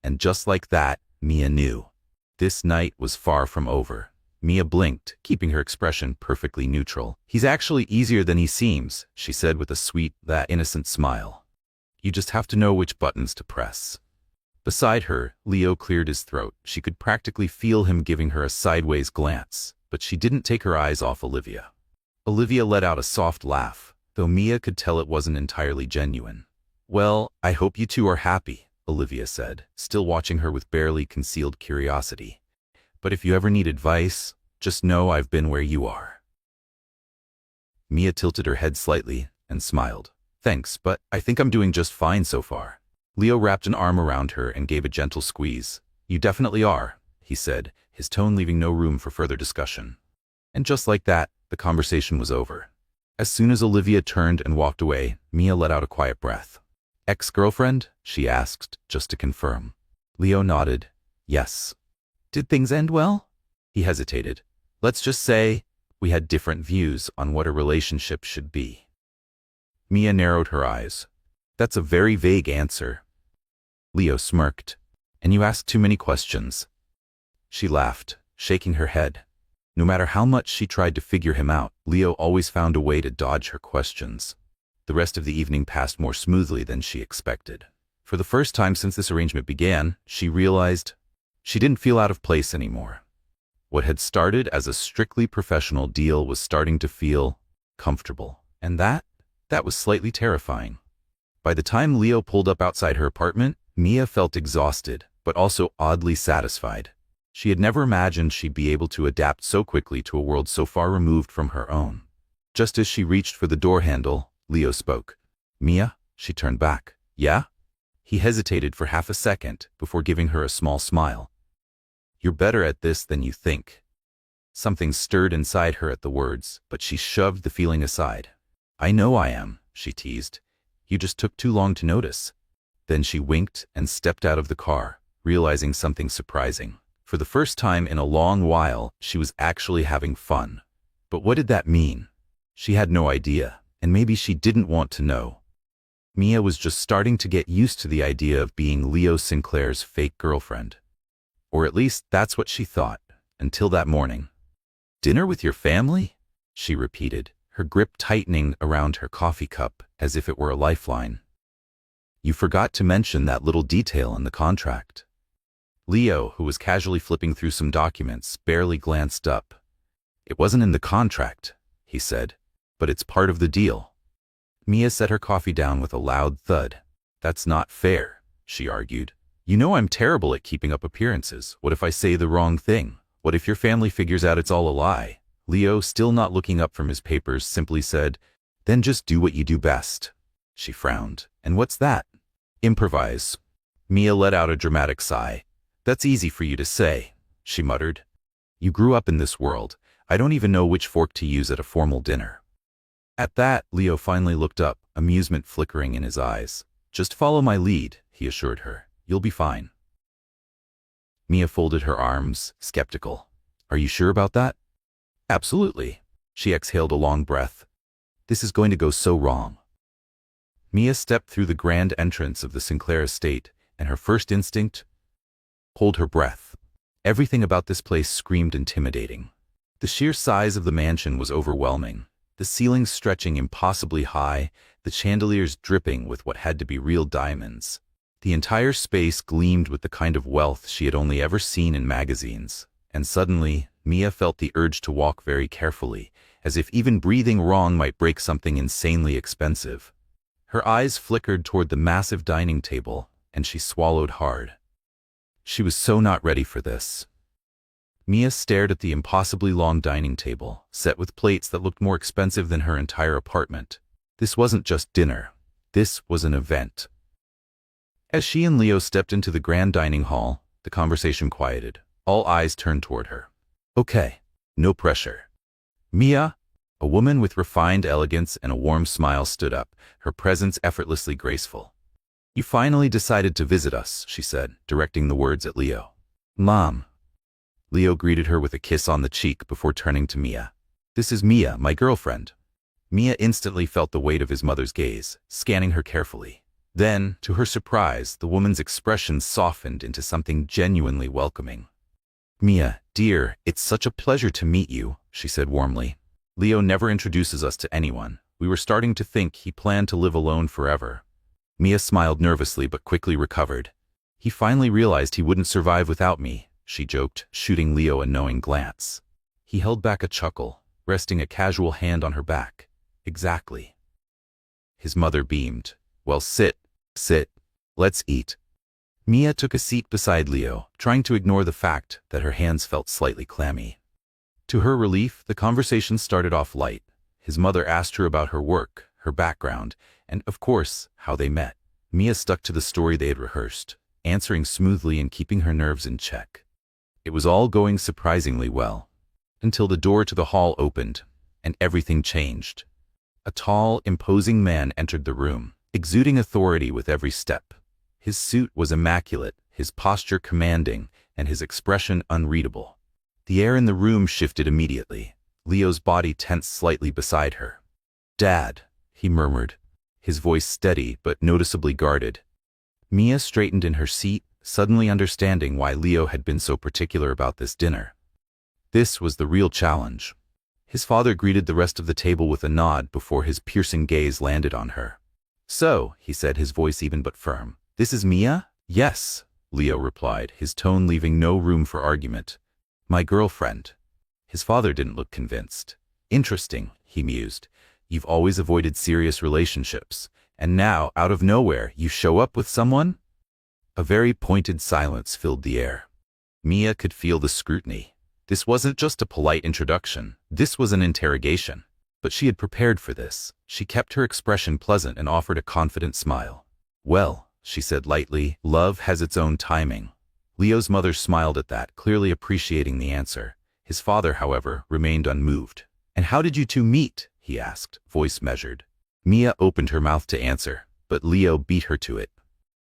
And just like that, Mia knew. This night was far from over. Mia blinked, keeping her expression perfectly neutral. "He's actually easier than he seems," she said with a sweet, that innocent smile. "You just have to know which buttons to press." Beside her, Leo cleared his throat. She could practically feel him giving her a sideways glance, but she didn't take her eyes off Olivia. Olivia let out a soft laugh, though Mia could tell it wasn't entirely genuine. "Well, I hope you two are happy," Olivia said, still watching her with barely concealed curiosity. "But if you ever need advice, just know I've been where you are." Mia tilted her head slightly and smiled. "Thanks, but I think I'm doing just fine so far." Leo wrapped an arm around her and gave a gentle squeeze. "You definitely are," he said, his tone leaving no room for further discussion. And just like that, the conversation was over. As soon as Olivia turned and walked away, Mia let out a quiet breath. "Ex-girlfriend?" she asked, just to confirm. Leo nodded. "Yes." "Did things end well?" He hesitated. "Let's just say we had different views on what a relationship should be." Mia narrowed her eyes. "That's a very vague answer." Leo smirked. "And you ask too many questions." She laughed, shaking her head. No matter how much she tried to figure him out, Leo always found a way to dodge her questions. The rest of the evening passed more smoothly than she expected. For the first time since this arrangement began, she realized she didn't feel out of place anymore. What had started as a strictly professional deal was starting to feel comfortable. And that was slightly terrifying. By the time Leo pulled up outside her apartment, Mia felt exhausted, but also oddly satisfied. She had never imagined she'd be able to adapt so quickly to a world so far removed from her own. Just as she reached for the door handle, Leo spoke. "Mia?" She turned back. "Yeah?" He hesitated for half a second before giving her a small smile. "You're better at this than you think." Something stirred inside her at the words, but she shoved the feeling aside. "I know I am," she teased. "You just took too long to notice." Then she winked and stepped out of the car, realizing something surprising. For the first time in a long while, she was actually having fun. But what did that mean? She had no idea, and maybe she didn't want to know. Mia was just starting to get used to the idea of being Leo Sinclair's fake girlfriend. Or at least that's what she thought, until that morning. "Dinner with your family?" she repeated, her grip tightening around her coffee cup as if it were a lifeline. "You forgot to mention that little detail in the contract." Leo, who was casually flipping through some documents, barely glanced up. "It wasn't in the contract," he said, "but it's part of the deal." Mia set her coffee down with a loud thud. "That's not fair," she argued. "You know I'm terrible at keeping up appearances. What if I say the wrong thing? What if your family figures out it's all a lie?" Leo, still not looking up from his papers, simply said, "Then just do what you do best." She frowned. "And what's that?" "Improvise." Mia let out a dramatic sigh. "That's easy for you to say," she muttered. "You grew up in this world. I don't even know which fork to use at a formal dinner." At that, Leo finally looked up, amusement flickering in his eyes. "Just follow my lead," he assured her. "You'll be fine." Mia folded her arms, skeptical. "Are you sure about that?" "Absolutely." She exhaled a long breath. "This is going to go so wrong." Mia stepped through the grand entrance of the Sinclair estate, and her first instinct? Hold her breath. Everything about this place screamed intimidating. The sheer size of the mansion was overwhelming, the ceilings stretching impossibly high, the chandeliers dripping with what had to be real diamonds. The entire space gleamed with the kind of wealth she had only ever seen in magazines. And suddenly, Mia felt the urge to walk very carefully, as if even breathing wrong might break something insanely expensive. Her eyes flickered toward the massive dining table, and she swallowed hard. She was so not ready for this. Mia stared at the impossibly long dining table, set with plates that looked more expensive than her entire apartment. This wasn't just dinner. This was an event. As she and Leo stepped into the grand dining hall, the conversation quieted. All eyes turned toward her. "Okay, no pressure." Mia, a woman with refined elegance and a warm smile, stood up, her presence effortlessly graceful. "You finally decided to visit us," she said, directing the words at Leo. "Mom." Leo greeted her with a kiss on the cheek before turning to Mia. "This is Mia, my girlfriend." Mia instantly felt the weight of his mother's gaze, scanning her carefully. Then, to her surprise, the woman's expression softened into something genuinely welcoming. "Mia, dear, it's such a pleasure to meet you," she said warmly. "Leo never introduces us to anyone. We were starting to think he planned to live alone forever." Mia smiled nervously but quickly recovered. "He finally realized he wouldn't survive without me," she joked, shooting Leo a knowing glance. He held back a chuckle, resting a casual hand on her back. "Exactly." His mother beamed. "Well, sit. Let's eat." Mia took a seat beside Leo, trying to ignore the fact that her hands felt slightly clammy. To her relief, the conversation started off light. His mother asked her about her work, her background, and, of course, how they met. Mia stuck to the story they had rehearsed, answering smoothly and keeping her nerves in check. It was all going surprisingly well, until the door to the hall opened, and everything changed. A tall, imposing man entered the room, exuding authority with every step. His suit was immaculate, his posture commanding, and his expression unreadable. The air in the room shifted immediately. Leo's body tensed slightly beside her. "Dad," he murmured, his voice steady but noticeably guarded. Mia straightened in her seat, suddenly understanding why Leo had been so particular about this dinner. This was the real challenge. His father greeted the rest of the table with a nod before his piercing gaze landed on her. "So," he said, his voice even but firm, "this is Mia?" "Yes," Leo replied, his tone leaving no room for argument. "My girlfriend." His father didn't look convinced. "Interesting," he mused. "You've always avoided serious relationships, and now, out of nowhere, you show up with someone?" A very pointed silence filled the air. Mia could feel the scrutiny. This wasn't just a polite introduction. This was an interrogation. But she had prepared for this. She kept her expression pleasant and offered a confident smile. "Well," she said lightly, "love has its own timing." Leo's mother smiled at that, clearly appreciating the answer. His father, however, remained unmoved. "And how did you two meet?" he asked, voice measured. Mia opened her mouth to answer, but Leo beat her to it.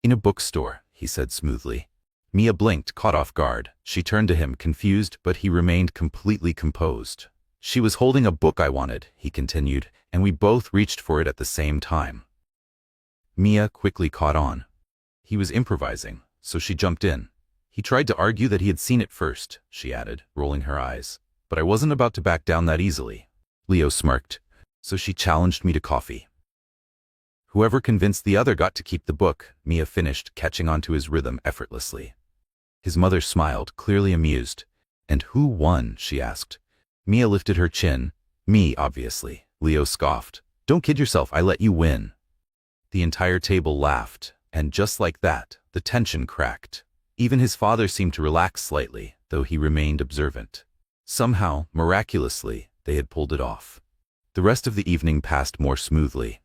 "In a bookstore," he said smoothly. Mia blinked, caught off guard. She turned to him, confused, but he remained completely composed. "She was holding a book I wanted," he continued, "and we both reached for it at the same time." Mia quickly caught on. He was improvising, so she jumped in. "He tried to argue that he had seen it first," she added, rolling her eyes. "But I wasn't about to back down that easily." Leo smirked. "So she challenged me to coffee." "Whoever convinced the other got to keep the book," Mia finished, catching onto his rhythm effortlessly. His mother smiled, clearly amused. "And who won?" she asked. Mia lifted her chin. "Me, obviously," Leo scoffed. "Don't kid yourself, I let you win." The entire table laughed, and just like that, the tension cracked. Even his father seemed to relax slightly, though he remained observant. Somehow, miraculously, they had pulled it off. The rest of the evening passed more smoothly.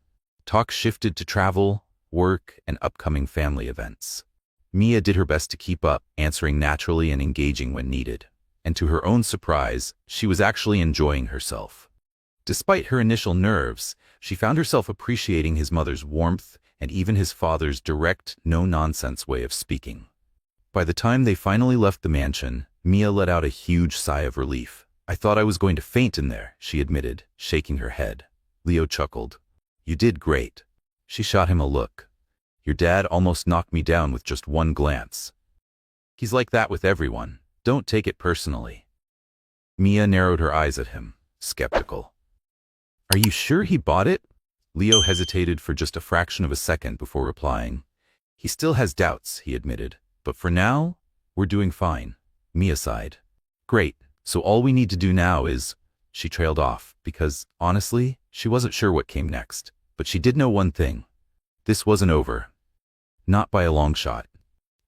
Talk shifted to travel, work, and upcoming family events. Mia did her best to keep up, answering naturally and engaging when needed. And to her own surprise, she was actually enjoying herself. Despite her initial nerves, she found herself appreciating his mother's warmth and even his father's direct, no-nonsense way of speaking. By the time they finally left the mansion, Mia let out a huge sigh of relief. "I thought I was going to faint in there," she admitted, shaking her head. Leo chuckled. "You did great." She shot him a look. "Your dad almost knocked me down with just one glance." "He's like that with everyone. Don't take it personally." Mia narrowed her eyes at him, skeptical. "Are you sure he bought it?" Leo hesitated for just a fraction of a second before replying. "He still has doubts," he admitted. "But for now, we're doing fine." Mia sighed. "Great. So all we need to do now is—" She trailed off, because, honestly, she wasn't sure what came next. But she did know one thing. This wasn't over. Not by a long shot.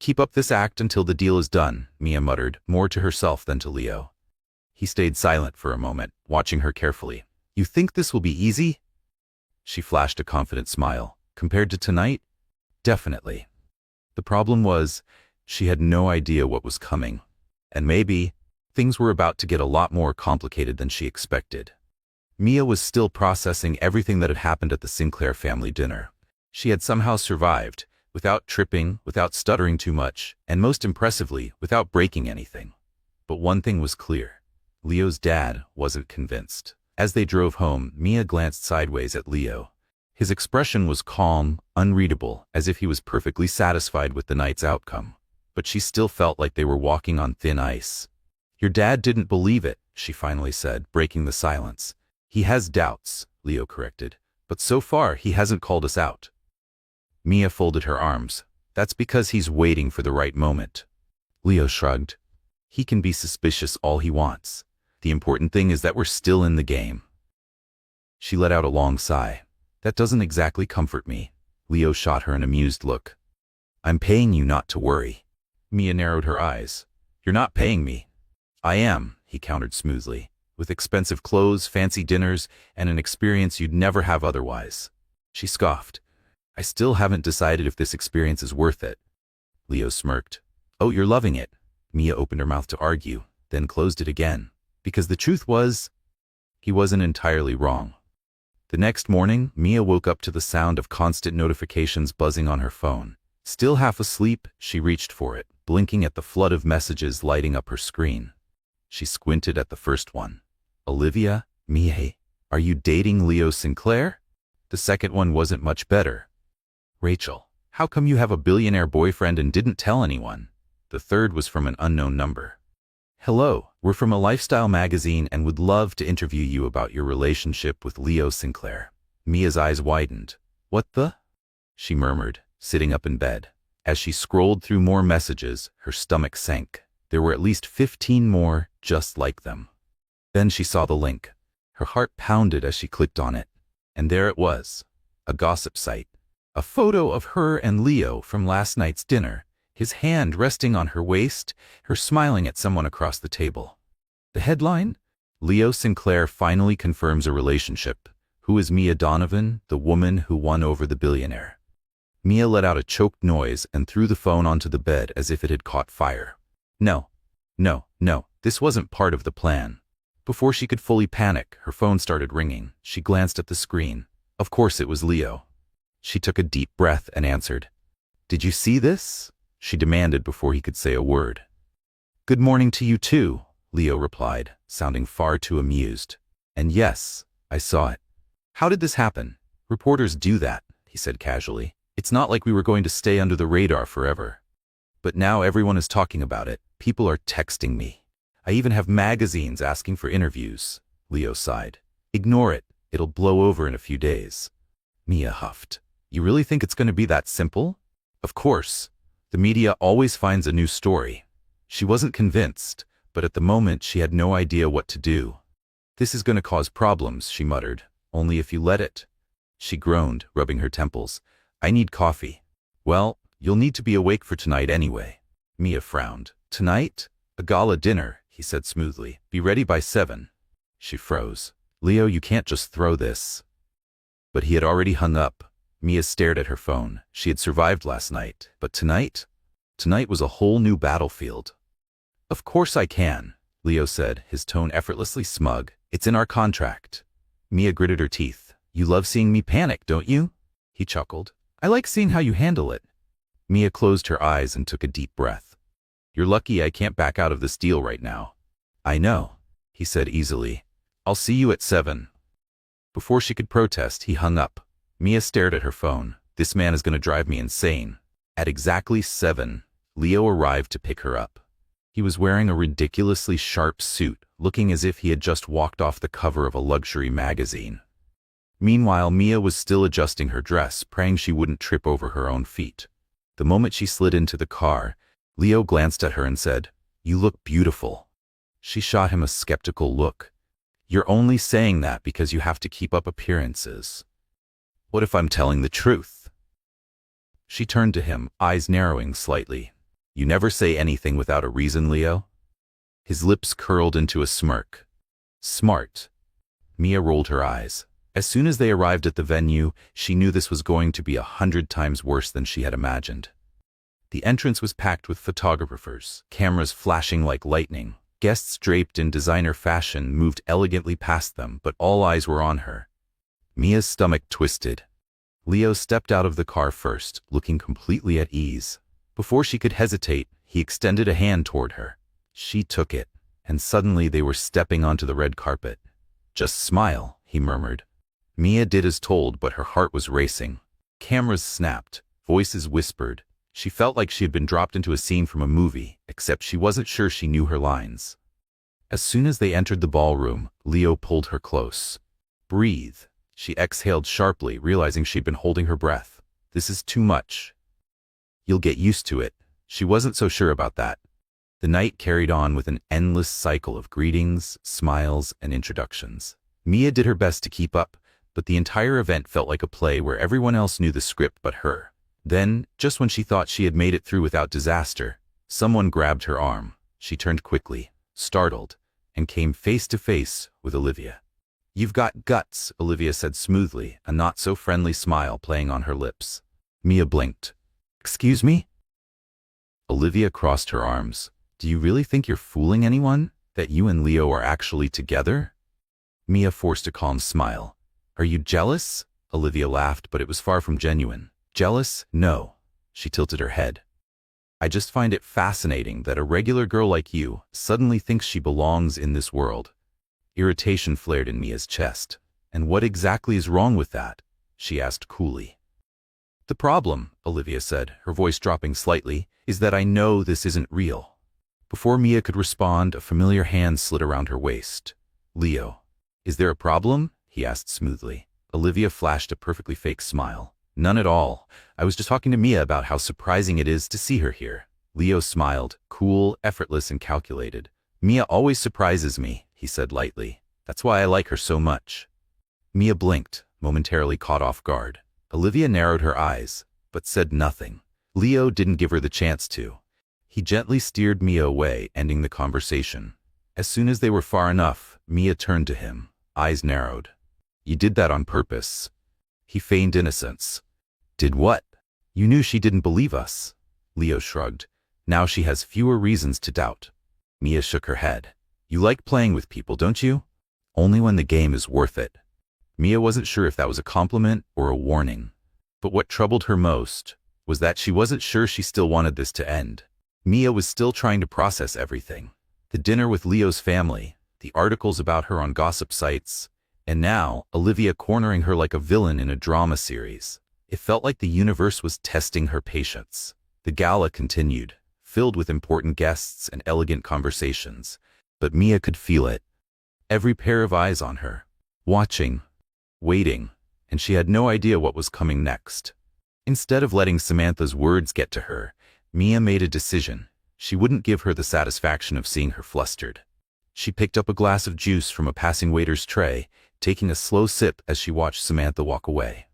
"Keep up this act until the deal is done," Mia muttered, more to herself than to Leo. He stayed silent for a moment, watching her carefully. "You think this will be easy?" She flashed a confident smile. "Compared to tonight? Definitely." The problem was, she had no idea what was coming. And maybe, things were about to get a lot more complicated than she expected. Mia was still processing everything that had happened at the Sinclair family dinner. She had somehow survived, without tripping, without stuttering too much, and most impressively, without breaking anything. But one thing was clear. Leo's dad wasn't convinced. As they drove home, Mia glanced sideways at Leo. His expression was calm, unreadable, as if he was perfectly satisfied with the night's outcome. But she still felt like they were walking on thin ice. "Your dad didn't believe it," she finally said, breaking the silence. "He has doubts," Leo corrected, "but so far he hasn't called us out." Mia folded her arms. "That's because he's waiting for the right moment." Leo shrugged. "He can be suspicious all he wants. The important thing is that we're still in the game." She let out a long sigh. "That doesn't exactly comfort me." Leo shot her an amused look. "I'm paying you not to worry." Mia narrowed her eyes. "You're not paying me." "I am," he countered smoothly, "with expensive clothes, fancy dinners, and an experience you'd never have otherwise." She scoffed. "I still haven't decided if this experience is worth it." Leo smirked. "Oh, you're loving it." Mia opened her mouth to argue, then closed it again. Because the truth was, he wasn't entirely wrong. The next morning, Mia woke up to the sound of constant notifications buzzing on her phone. Still half asleep, she reached for it, blinking at the flood of messages lighting up her screen. She squinted at the first one. "Olivia, Mia, are you dating Leo Sinclair?" The second one wasn't much better. "Rachel, how come you have a billionaire boyfriend and didn't tell anyone?" The third was from an unknown number. "Hello, we're from a lifestyle magazine and would love to interview you about your relationship with Leo Sinclair." Mia's eyes widened. "What the?" she murmured, sitting up in bed. As she scrolled through more messages, her stomach sank. There were at least 15 more just like them. Then she saw the link. Her heart pounded as she clicked on it. And there it was, a gossip site. A photo of her and Leo from last night's dinner, his hand resting on her waist, her smiling at someone across the table. The headline? "Leo Sinclair finally confirms a relationship. Who is Mia Donovan, the woman who won over the billionaire?" Mia let out a choked noise and threw the phone onto the bed as if it had caught fire. No, this wasn't part of the plan. Before she could fully panic, her phone started ringing. She glanced at the screen. Of course it was Leo. She took a deep breath and answered. "Did you see this?" she demanded before he could say a word. "Good morning to you too," Leo replied, sounding far too amused. "And yes, I saw it." "How did this happen?" "Reporters do that," he said casually. "It's not like we were going to stay under the radar forever. But now everyone is talking about it. People are texting me. I even have magazines asking for interviews." Leo sighed. "Ignore it. It'll blow over in a few days." Mia huffed. "You really think it's going to be that simple?" "Of course. The media always finds a new story. She wasn't convinced, but at the moment she had no idea what to do. "This is going to cause problems," she muttered. "Only if you let it." She groaned, rubbing her temples. "I need coffee." "Well, you'll need to be awake for tonight anyway." Mia frowned. "Tonight? A gala dinner," he said smoothly. "Be ready by 7. She froze. "Leo, you can't just throw this." But he had already hung up. Mia stared at her phone. She had survived last night. But tonight? Tonight was a whole new battlefield. "Of course I can," Leo said, his tone effortlessly smug. "It's in our contract." Mia gritted her teeth. "You love seeing me panic, don't you?" He chuckled. "I like seeing how you handle it." Mia closed her eyes and took a deep breath. "You're lucky I can't back out of this deal right now." "I know," he said easily. "I'll see you at 7. Before she could protest, he hung up. Mia stared at her phone. This man is going to drive me insane. At exactly 7, Leo arrived to pick her up. He was wearing a ridiculously sharp suit, looking as if he had just walked off the cover of a luxury magazine. Meanwhile, Mia was still adjusting her dress, praying she wouldn't trip over her own feet. The moment she slid into the car, Leo glanced at her and said, "You look beautiful." She shot him a skeptical look. "You're only saying that because you have to keep up appearances. What if I'm telling the truth?" She turned to him, eyes narrowing slightly. "You never say anything without a reason, Leo?" His lips curled into a smirk. "Smart." Mia rolled her eyes. As soon as they arrived at the venue, she knew this was going to be 100 times worse than she had imagined. The entrance was packed with photographers, cameras flashing like lightning. Guests draped in designer fashion moved elegantly past them, but all eyes were on her. Mia's stomach twisted. Leo stepped out of the car first, looking completely at ease. Before she could hesitate, he extended a hand toward her. She took it, and suddenly they were stepping onto the red carpet. "Just smile," he murmured. Mia did as told, but her heart was racing. Cameras snapped, voices whispered. She felt like she had been dropped into a scene from a movie, except she wasn't sure she knew her lines. As soon as they entered the ballroom, Leo pulled her close. "Breathe." She exhaled sharply, realizing she'd been holding her breath. "This is too much." "You'll get used to it." She wasn't so sure about that. The night carried on with an endless cycle of greetings, smiles, and introductions. Mia did her best to keep up, but the entire event felt like a play where everyone else knew the script but her. Then, just when she thought she had made it through without disaster, someone grabbed her arm. She turned quickly, startled, and came face to face with Olivia. "You've got guts," Olivia said smoothly, a not-so-friendly smile playing on her lips. Mia blinked. "Excuse me?" Olivia crossed her arms. "Do you really think you're fooling anyone? That you and Leo are actually together?" Mia forced a calm smile. "Are you jealous?" Olivia laughed, but it was far from genuine. "Jealous? No." She tilted her head. "I just find it fascinating that a regular girl like you suddenly thinks she belongs in this world." Irritation flared in Mia's chest. "And what exactly is wrong with that?" she asked coolly. "The problem," Olivia said, her voice dropping slightly, "is that I know this isn't real." Before Mia could respond, a familiar hand slid around her waist. "Leo, is there a problem?" he asked smoothly. Olivia flashed a perfectly fake smile. "None at all. I was just talking to Mia about how surprising it is to see her here." Leo smiled, cool, effortless, and calculated. "Mia always surprises me," he said lightly. "That's why I like her so much." Mia blinked, momentarily caught off guard. Olivia narrowed her eyes, but said nothing. Leo didn't give her the chance to. He gently steered Mia away, ending the conversation. As soon as they were far enough, Mia turned to him, eyes narrowed. "You did that on purpose." He feigned innocence. "Did what?" "You knew she didn't believe us." Leo shrugged. "Now she has fewer reasons to doubt." Mia shook her head. "You like playing with people, don't you?" "Only when the game is worth it." Mia wasn't sure if that was a compliment or a warning. But what troubled her most was that she wasn't sure she still wanted this to end. Mia was still trying to process everything. The dinner with Leo's family, the articles about her on gossip sites, and now Olivia cornering her like a villain in a drama series. It felt like the universe was testing her patience. The gala continued, filled with important guests and elegant conversations, but Mia could feel it. Every pair of eyes on her, watching, waiting, and she had no idea what was coming next. Instead of letting Samantha's words get to her, Mia made a decision. She wouldn't give her the satisfaction of seeing her flustered. She picked up a glass of juice from a passing waiter's tray, taking a slow sip as she watched Samantha walk away.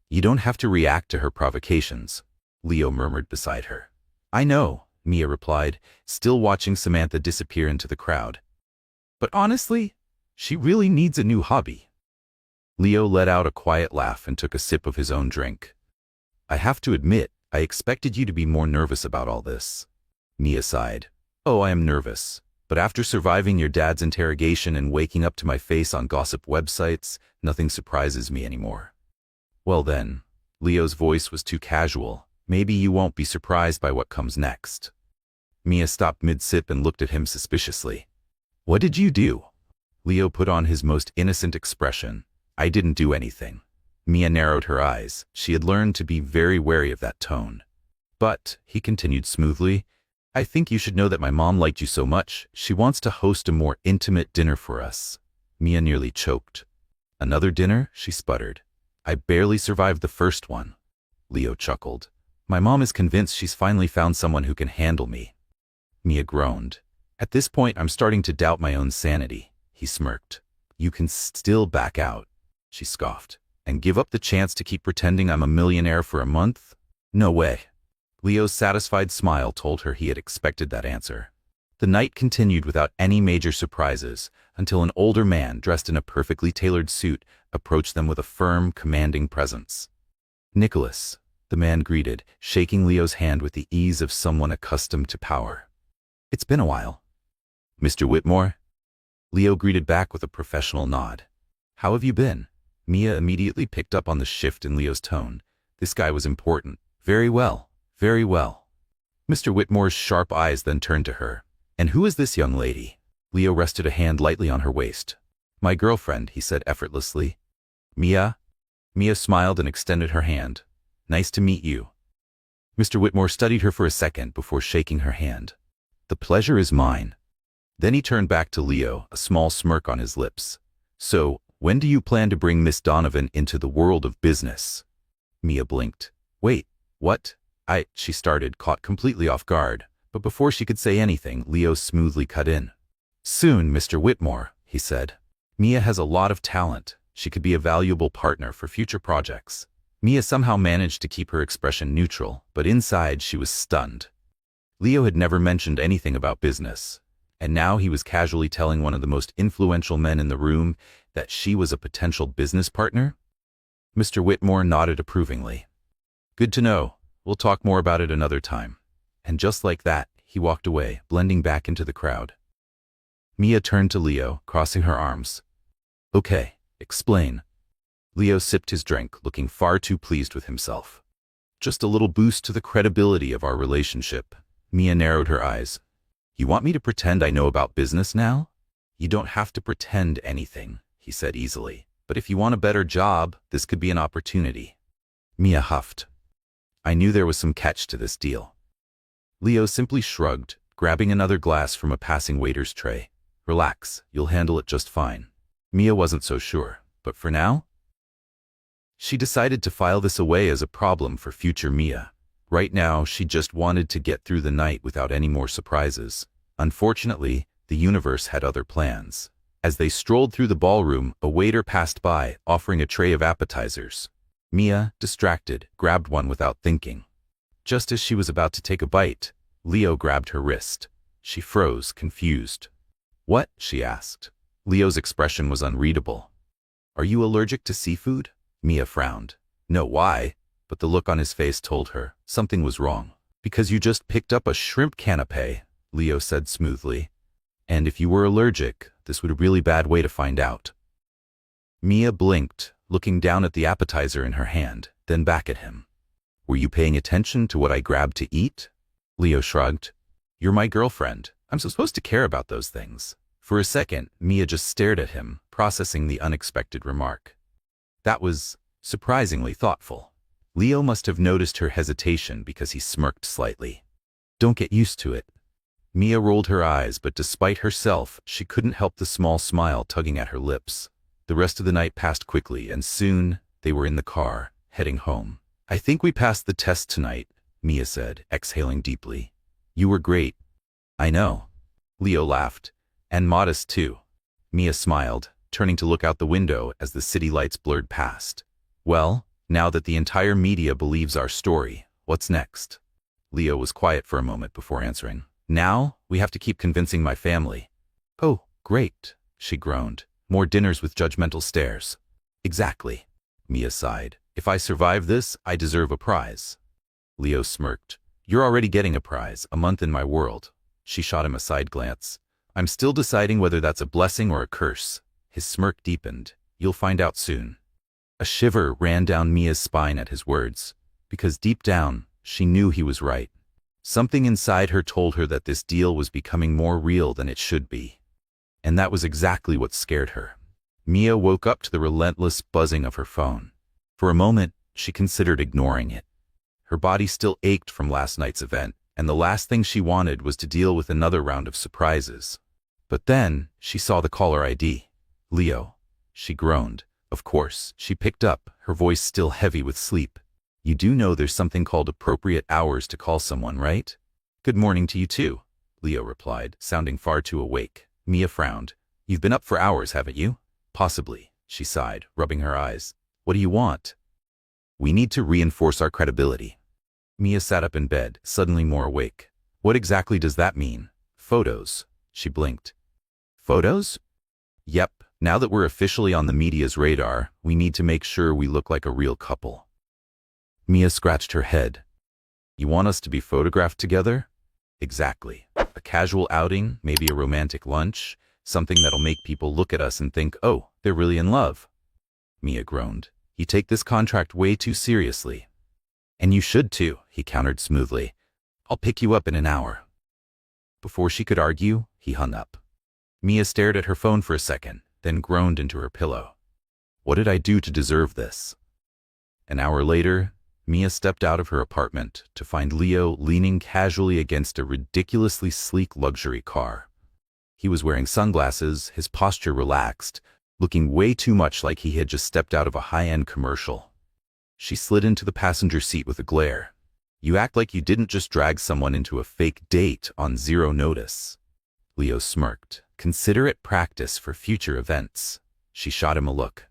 "You don't have to react to her provocations," Leo murmured beside her. "I know," Mia replied, still watching Samantha disappear into the crowd. "But honestly, she really needs a new hobby." Leo let out a quiet laugh and took a sip of his own drink. "I have to admit, I expected you to be more nervous about all this." Mia sighed. "Oh, I am nervous. But after surviving your dad's interrogation and waking up to my face on gossip websites, nothing surprises me anymore." "Well then," Leo's voice was too casual, "maybe you won't be surprised by what comes next." Mia stopped mid-sip and looked at him suspiciously. "What did you do?" Leo put on his most innocent expression. "I didn't do anything." Mia narrowed her eyes. She had learned to be very wary of that tone. "But," he continued smoothly, "I think you should know that my mom liked you so much, she wants to host a more intimate dinner for us." Mia nearly choked. "Another dinner?" she sputtered. "I barely survived the first one." Leo chuckled. "My mom is convinced she's finally found someone who can handle me." Mia groaned. "At this point, I'm starting to doubt my own sanity." He smirked. "You can still back out," she scoffed, "and give up the chance to keep pretending I'm a millionaire for a month? No way." Leo's satisfied smile told her he had expected that answer. The night continued without any major surprises until an older man dressed in a perfectly tailored suit approached them with a firm, commanding presence. "Nicholas," the man greeted, shaking Leo's hand with the ease of someone accustomed to power. "It's been a while." "Mr. Whitmore?" Leo greeted back with a professional nod. "How have you been?" Mia immediately picked up on the shift in Leo's tone. This guy was important. "Very well. Very well." Mr. Whitmore's sharp eyes then turned to her. "And who is this young lady?" Leo rested a hand lightly on her waist. "My girlfriend," he said effortlessly. "Mia?" Mia smiled and extended her hand. "Nice to meet you." Mr. Whitmore studied her for a second before shaking her hand. "The pleasure is mine." Then he turned back to Leo, a small smirk on his lips. "So, when do you plan to bring Miss Donovan into the world of business?" Mia blinked. "Wait, what?" She started, caught completely off guard, but before she could say anything, Leo smoothly cut in. "Soon, Mr. Whitmore," he said. "Mia has a lot of talent. She could be a valuable partner for future projects." Mia somehow managed to keep her expression neutral, but inside she was stunned. Leo had never mentioned anything about business, and now he was casually telling one of the most influential men in the room that she was a potential business partner? Mr. Whitmore nodded approvingly. "Good to know. We'll talk more about it another time." And just like that, he walked away, blending back into the crowd. Mia turned to Leo, crossing her arms. "Okay, explain." Leo sipped his drink, looking far too pleased with himself. "Just a little boost to the credibility of our relationship." Mia narrowed her eyes. "You want me to pretend I know about business now?" "You don't have to pretend anything," he said easily. "But if you want a better job, this could be an opportunity." Mia huffed. "I knew there was some catch to this deal." Leo simply shrugged, grabbing another glass from a passing waiter's tray. "Relax, you'll handle it just fine." Mia wasn't so sure, but for now? She decided to file this away as a problem for future Mia. Right now, she just wanted to get through the night without any more surprises. Unfortunately, the universe had other plans. As they strolled through the ballroom, a waiter passed by, offering a tray of appetizers. Mia, distracted, grabbed one without thinking. Just as she was about to take a bite, Leo grabbed her wrist. She froze, confused. "What?" she asked. Leo's expression was unreadable. "Are you allergic to seafood?" Mia frowned. "No, why?" But the look on his face told her something was wrong. "Because you just picked up a shrimp canapé," Leo said smoothly. "And if you were allergic, this would be a really bad way to find out." Mia blinked, looking down at the appetizer in her hand, then back at him. "Were you paying attention to what I grabbed to eat?" Leo shrugged. "You're my girlfriend. I'm supposed to care about those things." For a second, Mia just stared at him, processing the unexpected remark. That was surprisingly thoughtful. Leo must have noticed her hesitation because he smirked slightly. "Don't get used to it." Mia rolled her eyes, but despite herself, she couldn't help the small smile tugging at her lips. The rest of the night passed quickly, and soon they were in the car, heading home. "I think we passed the test tonight," Mia said, exhaling deeply. You were great. I know. Leo laughed. And modest too. Mia smiled, turning to look out the window as the city lights blurred past. Well, now that the entire media believes our story, what's next? Leo was quiet for a moment before answering. Now, we have to keep convincing my family. Oh, great, she groaned. More dinners with judgmental stares. Exactly. Mia sighed. If I survive this, I deserve a prize. Leo smirked. You're already getting a prize, a month in my world. She shot him a side glance. I'm still deciding whether that's a blessing or a curse. His smirk deepened. You'll find out soon. A shiver ran down Mia's spine at his words, because deep down, she knew he was right. Something inside her told her that this deal was becoming more real than it should be. And that was exactly what scared her. Mia woke up to the relentless buzzing of her phone. For a moment, she considered ignoring it. Her body still ached from last night's event, and the last thing she wanted was to deal with another round of surprises. But then, she saw the caller ID. Leo. She groaned. Of course, she picked up, her voice still heavy with sleep. You do know there's something called appropriate hours to call someone, right? Good morning to you too, Leo replied, sounding far too awake. Mia frowned. You've been up for hours, haven't you? Possibly, she sighed, rubbing her eyes. What do you want? We need to reinforce our credibility. Mia sat up in bed, suddenly more awake. What exactly does that mean? Photos. She blinked. Photos? Yep, now that we're officially on the media's radar, we need to make sure we look like a real couple. Mia scratched her head. You want us to be photographed together? Exactly. A casual outing, maybe a romantic lunch, something that'll make people look at us and think, oh, they're really in love. Mia groaned. You take this contract way too seriously. And you should too, he countered smoothly. I'll pick you up in an hour. Before she could argue, he hung up. Mia stared at her phone for a second, then groaned into her pillow. What did I do to deserve this? An hour later, Mia stepped out of her apartment to find Leo leaning casually against a ridiculously sleek luxury car. He was wearing sunglasses, his posture relaxed, looking way too much like he had just stepped out of a high-end commercial. She slid into the passenger seat with a glare. You act like you didn't just drag someone into a fake date on zero notice. Leo smirked. Consider it practice for future events. She shot him a look.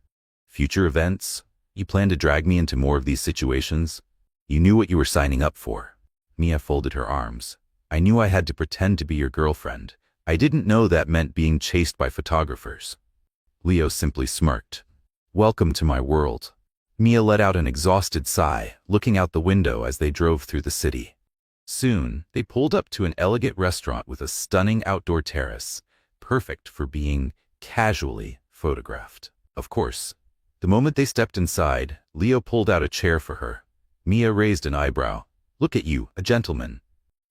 Future events? You plan to drag me into more of these situations? You knew what you were signing up for. Mia folded her arms. I knew I had to pretend to be your girlfriend. I didn't know that meant being chased by photographers. Leo simply smirked. Welcome to my world. Mia let out an exhausted sigh, looking out the window as they drove through the city. Soon, they pulled up to an elegant restaurant with a stunning outdoor terrace, perfect for being casually photographed. Of course, the moment they stepped inside, Leo pulled out a chair for her. Mia raised an eyebrow. Look at you, a gentleman.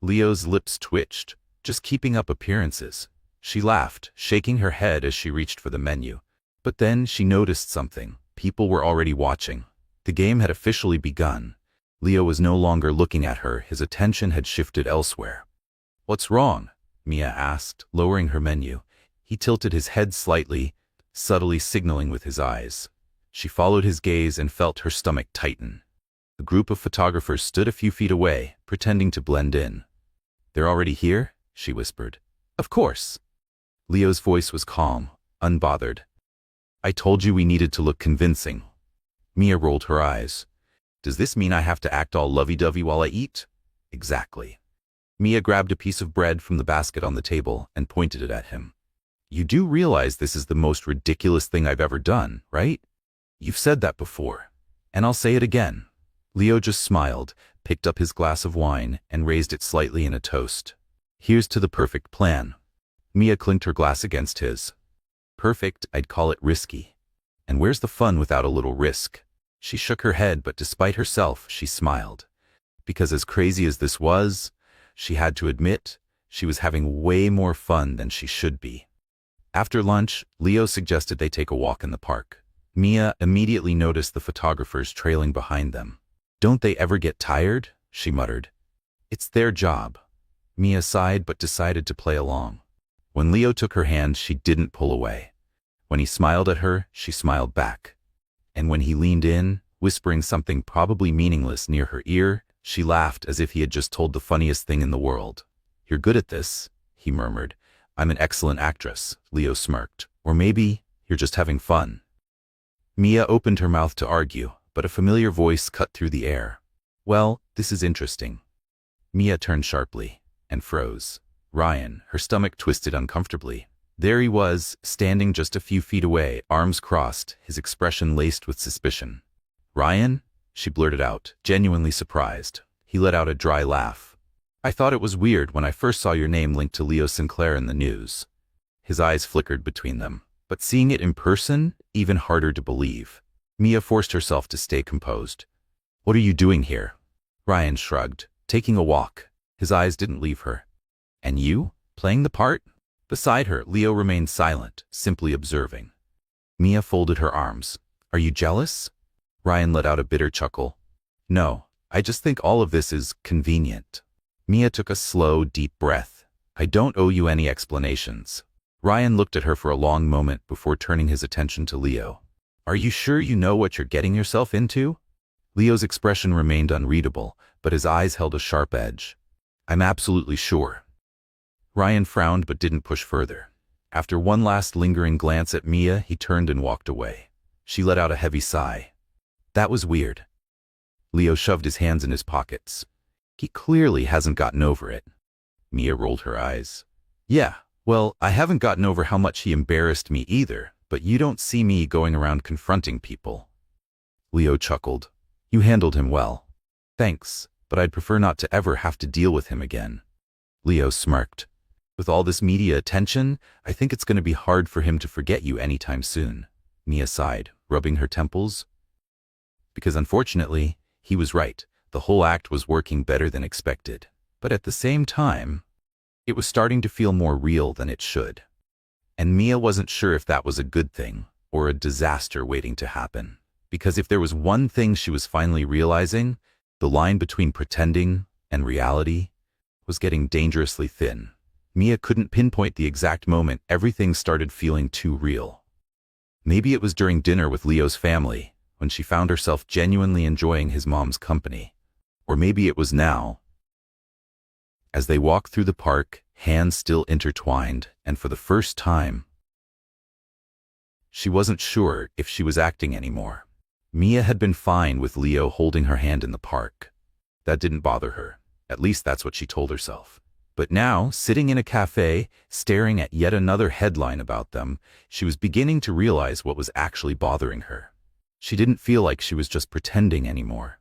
Leo's lips twitched, just keeping up appearances. She laughed, shaking her head as she reached for the menu. But then she noticed something. People were already watching. The game had officially begun. Leo was no longer looking at her, his attention had shifted elsewhere. What's wrong? Mia asked, lowering her menu. He tilted his head slightly, subtly signaling with his eyes. She followed his gaze and felt her stomach tighten. A group of photographers stood a few feet away, pretending to blend in. They're already here? She whispered. Of course. Leo's voice was calm, unbothered. I told you we needed to look convincing. Mia rolled her eyes. Does this mean I have to act all lovey-dovey while I eat? Exactly. Mia grabbed a piece of bread from the basket on the table and pointed it at him. You do realize this is the most ridiculous thing I've ever done, right? You've said that before. And I'll say it again. Leo just smiled, picked up his glass of wine, and raised it slightly in a toast. Here's to the perfect plan. Mia clinked her glass against his. Perfect, I'd call it risky. And where's the fun without a little risk? She shook her head, but despite herself, she smiled. Because as crazy as this was, she had to admit, she was having way more fun than she should be. After lunch, Leo suggested they take a walk in the park. Mia immediately noticed the photographers trailing behind them. Don't they ever get tired? She muttered. It's their job. Mia sighed but decided to play along. When Leo took her hand, she didn't pull away. When he smiled at her, she smiled back. And when he leaned in, whispering something probably meaningless near her ear, she laughed as if he had just told the funniest thing in the world. You're good at this, he murmured. I'm an excellent actress, Leo smirked. Or maybe you're just having fun. Mia opened her mouth to argue, but a familiar voice cut through the air. Well, this is interesting. Mia turned sharply and froze. Ryan, her stomach twisted uncomfortably. There he was, standing just a few feet away, arms crossed, his expression laced with suspicion. Ryan? She blurted out, genuinely surprised. He let out a dry laugh. I thought it was weird when I first saw your name linked to Leo Sinclair in the news. His eyes flickered between them. But seeing it in person, even harder to believe. Mia forced herself to stay composed. What are you doing here? Ryan shrugged. Taking a walk. His eyes didn't leave her. And you? Playing the part? Beside her, Leo remained silent, simply observing. Mia folded her arms. Are you jealous? Ryan let out a bitter chuckle. No, I just think all of this is convenient. Mia took a slow, deep breath. I don't owe you any explanations. Ryan looked at her for a long moment before turning his attention to Leo. Are you sure you know what you're getting yourself into? Leo's expression remained unreadable, but his eyes held a sharp edge. I'm absolutely sure. Ryan frowned but didn't push further. After one last lingering glance at Mia, he turned and walked away. She let out a heavy sigh. That was weird. Leo shoved his hands in his pockets. He clearly hasn't gotten over it. Mia rolled her eyes. Yeah. Well, I haven't gotten over how much he embarrassed me either, but you don't see me going around confronting people. Leo chuckled. You handled him well. Thanks, but I'd prefer not to ever have to deal with him again. Leo smirked. With all this media attention, I think it's going to be hard for him to forget you anytime soon. Mia sighed, rubbing her temples. Because unfortunately, he was right. The whole act was working better than expected. But at the same time, it was starting to feel more real than it should. And Mia wasn't sure if that was a good thing or a disaster waiting to happen. Because if there was one thing she was finally realizing, the line between pretending and reality was getting dangerously thin. Mia couldn't pinpoint the exact moment everything started feeling too real. Maybe it was during dinner with Leo's family, when she found herself genuinely enjoying his mom's company. Or maybe it was now. As they walked through the park, hands still intertwined, and for the first time, she wasn't sure if she was acting anymore. Mia had been fine with Leo holding her hand in the park. That didn't bother her. At least that's what she told herself. But now, sitting in a cafe, staring at yet another headline about them, she was beginning to realize what was actually bothering her. She didn't feel like she was just pretending anymore.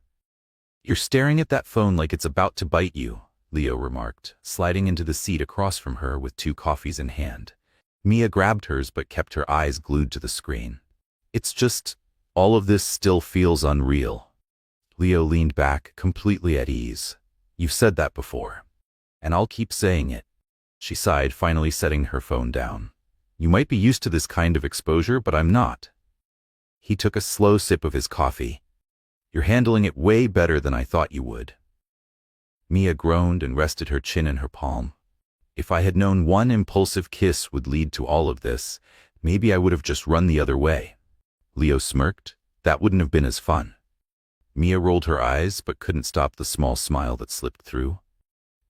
You're staring at that phone like it's about to bite you, Leo remarked, sliding into the seat across from her with 2 coffees in hand. Mia grabbed hers but kept her eyes glued to the screen. It's just, all of this still feels unreal. Leo leaned back, completely at ease. You've said that before. And I'll keep saying it. She sighed, finally setting her phone down. You might be used to this kind of exposure, but I'm not. He took a slow sip of his coffee. You're handling it way better than I thought you would. Mia groaned and rested her chin in her palm. If I had known one impulsive kiss would lead to all of this, maybe I would have just run the other way. Leo smirked. That wouldn't have been as fun. Mia rolled her eyes but couldn't stop the small smile that slipped through.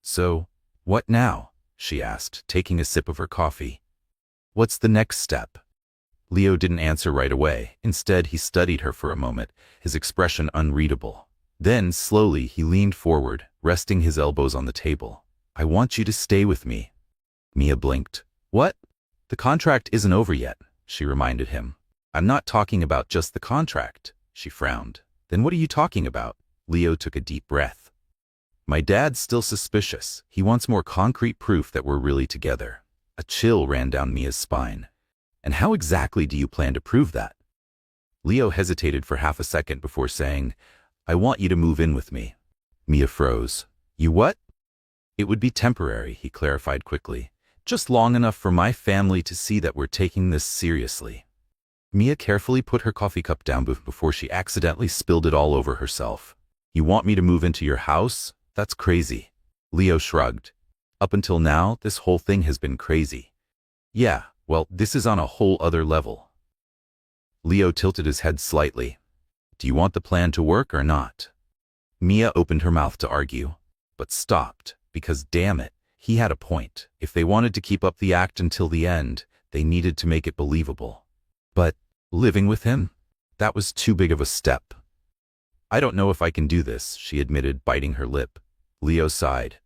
So, what now? She asked, taking a sip of her coffee. What's the next step? Leo didn't answer right away. Instead, he studied her for a moment, his expression unreadable. Then, slowly, he leaned forward, resting his elbows on the table. I want you to stay with me. Mia blinked. What? The contract isn't over yet, she reminded him. I'm not talking about just the contract, she frowned. Then what are you talking about? Leo took a deep breath. My dad's still suspicious. He wants more concrete proof that we're really together. A chill ran down Mia's spine. And how exactly do you plan to prove that? Leo hesitated for half a second before saying, I want you to move in with me. Mia froze. You what? It would be temporary, he clarified quickly. Just long enough for my family to see that we're taking this seriously. Mia carefully put her coffee cup down before she accidentally spilled it all over herself. You want me to move into your house? That's crazy. Leo shrugged. Up until now, this whole thing has been crazy. Yeah, well, this is on a whole other level. Leo tilted his head slightly. Do you want the plan to work or not? Mia opened her mouth to argue, but stopped, because damn it, He had a point. If they wanted to keep up the act until the end, they needed to make it believable. But living with him? That was too big of a step. I don't know if I can do this, she admitted, biting her lip. Leo sighed.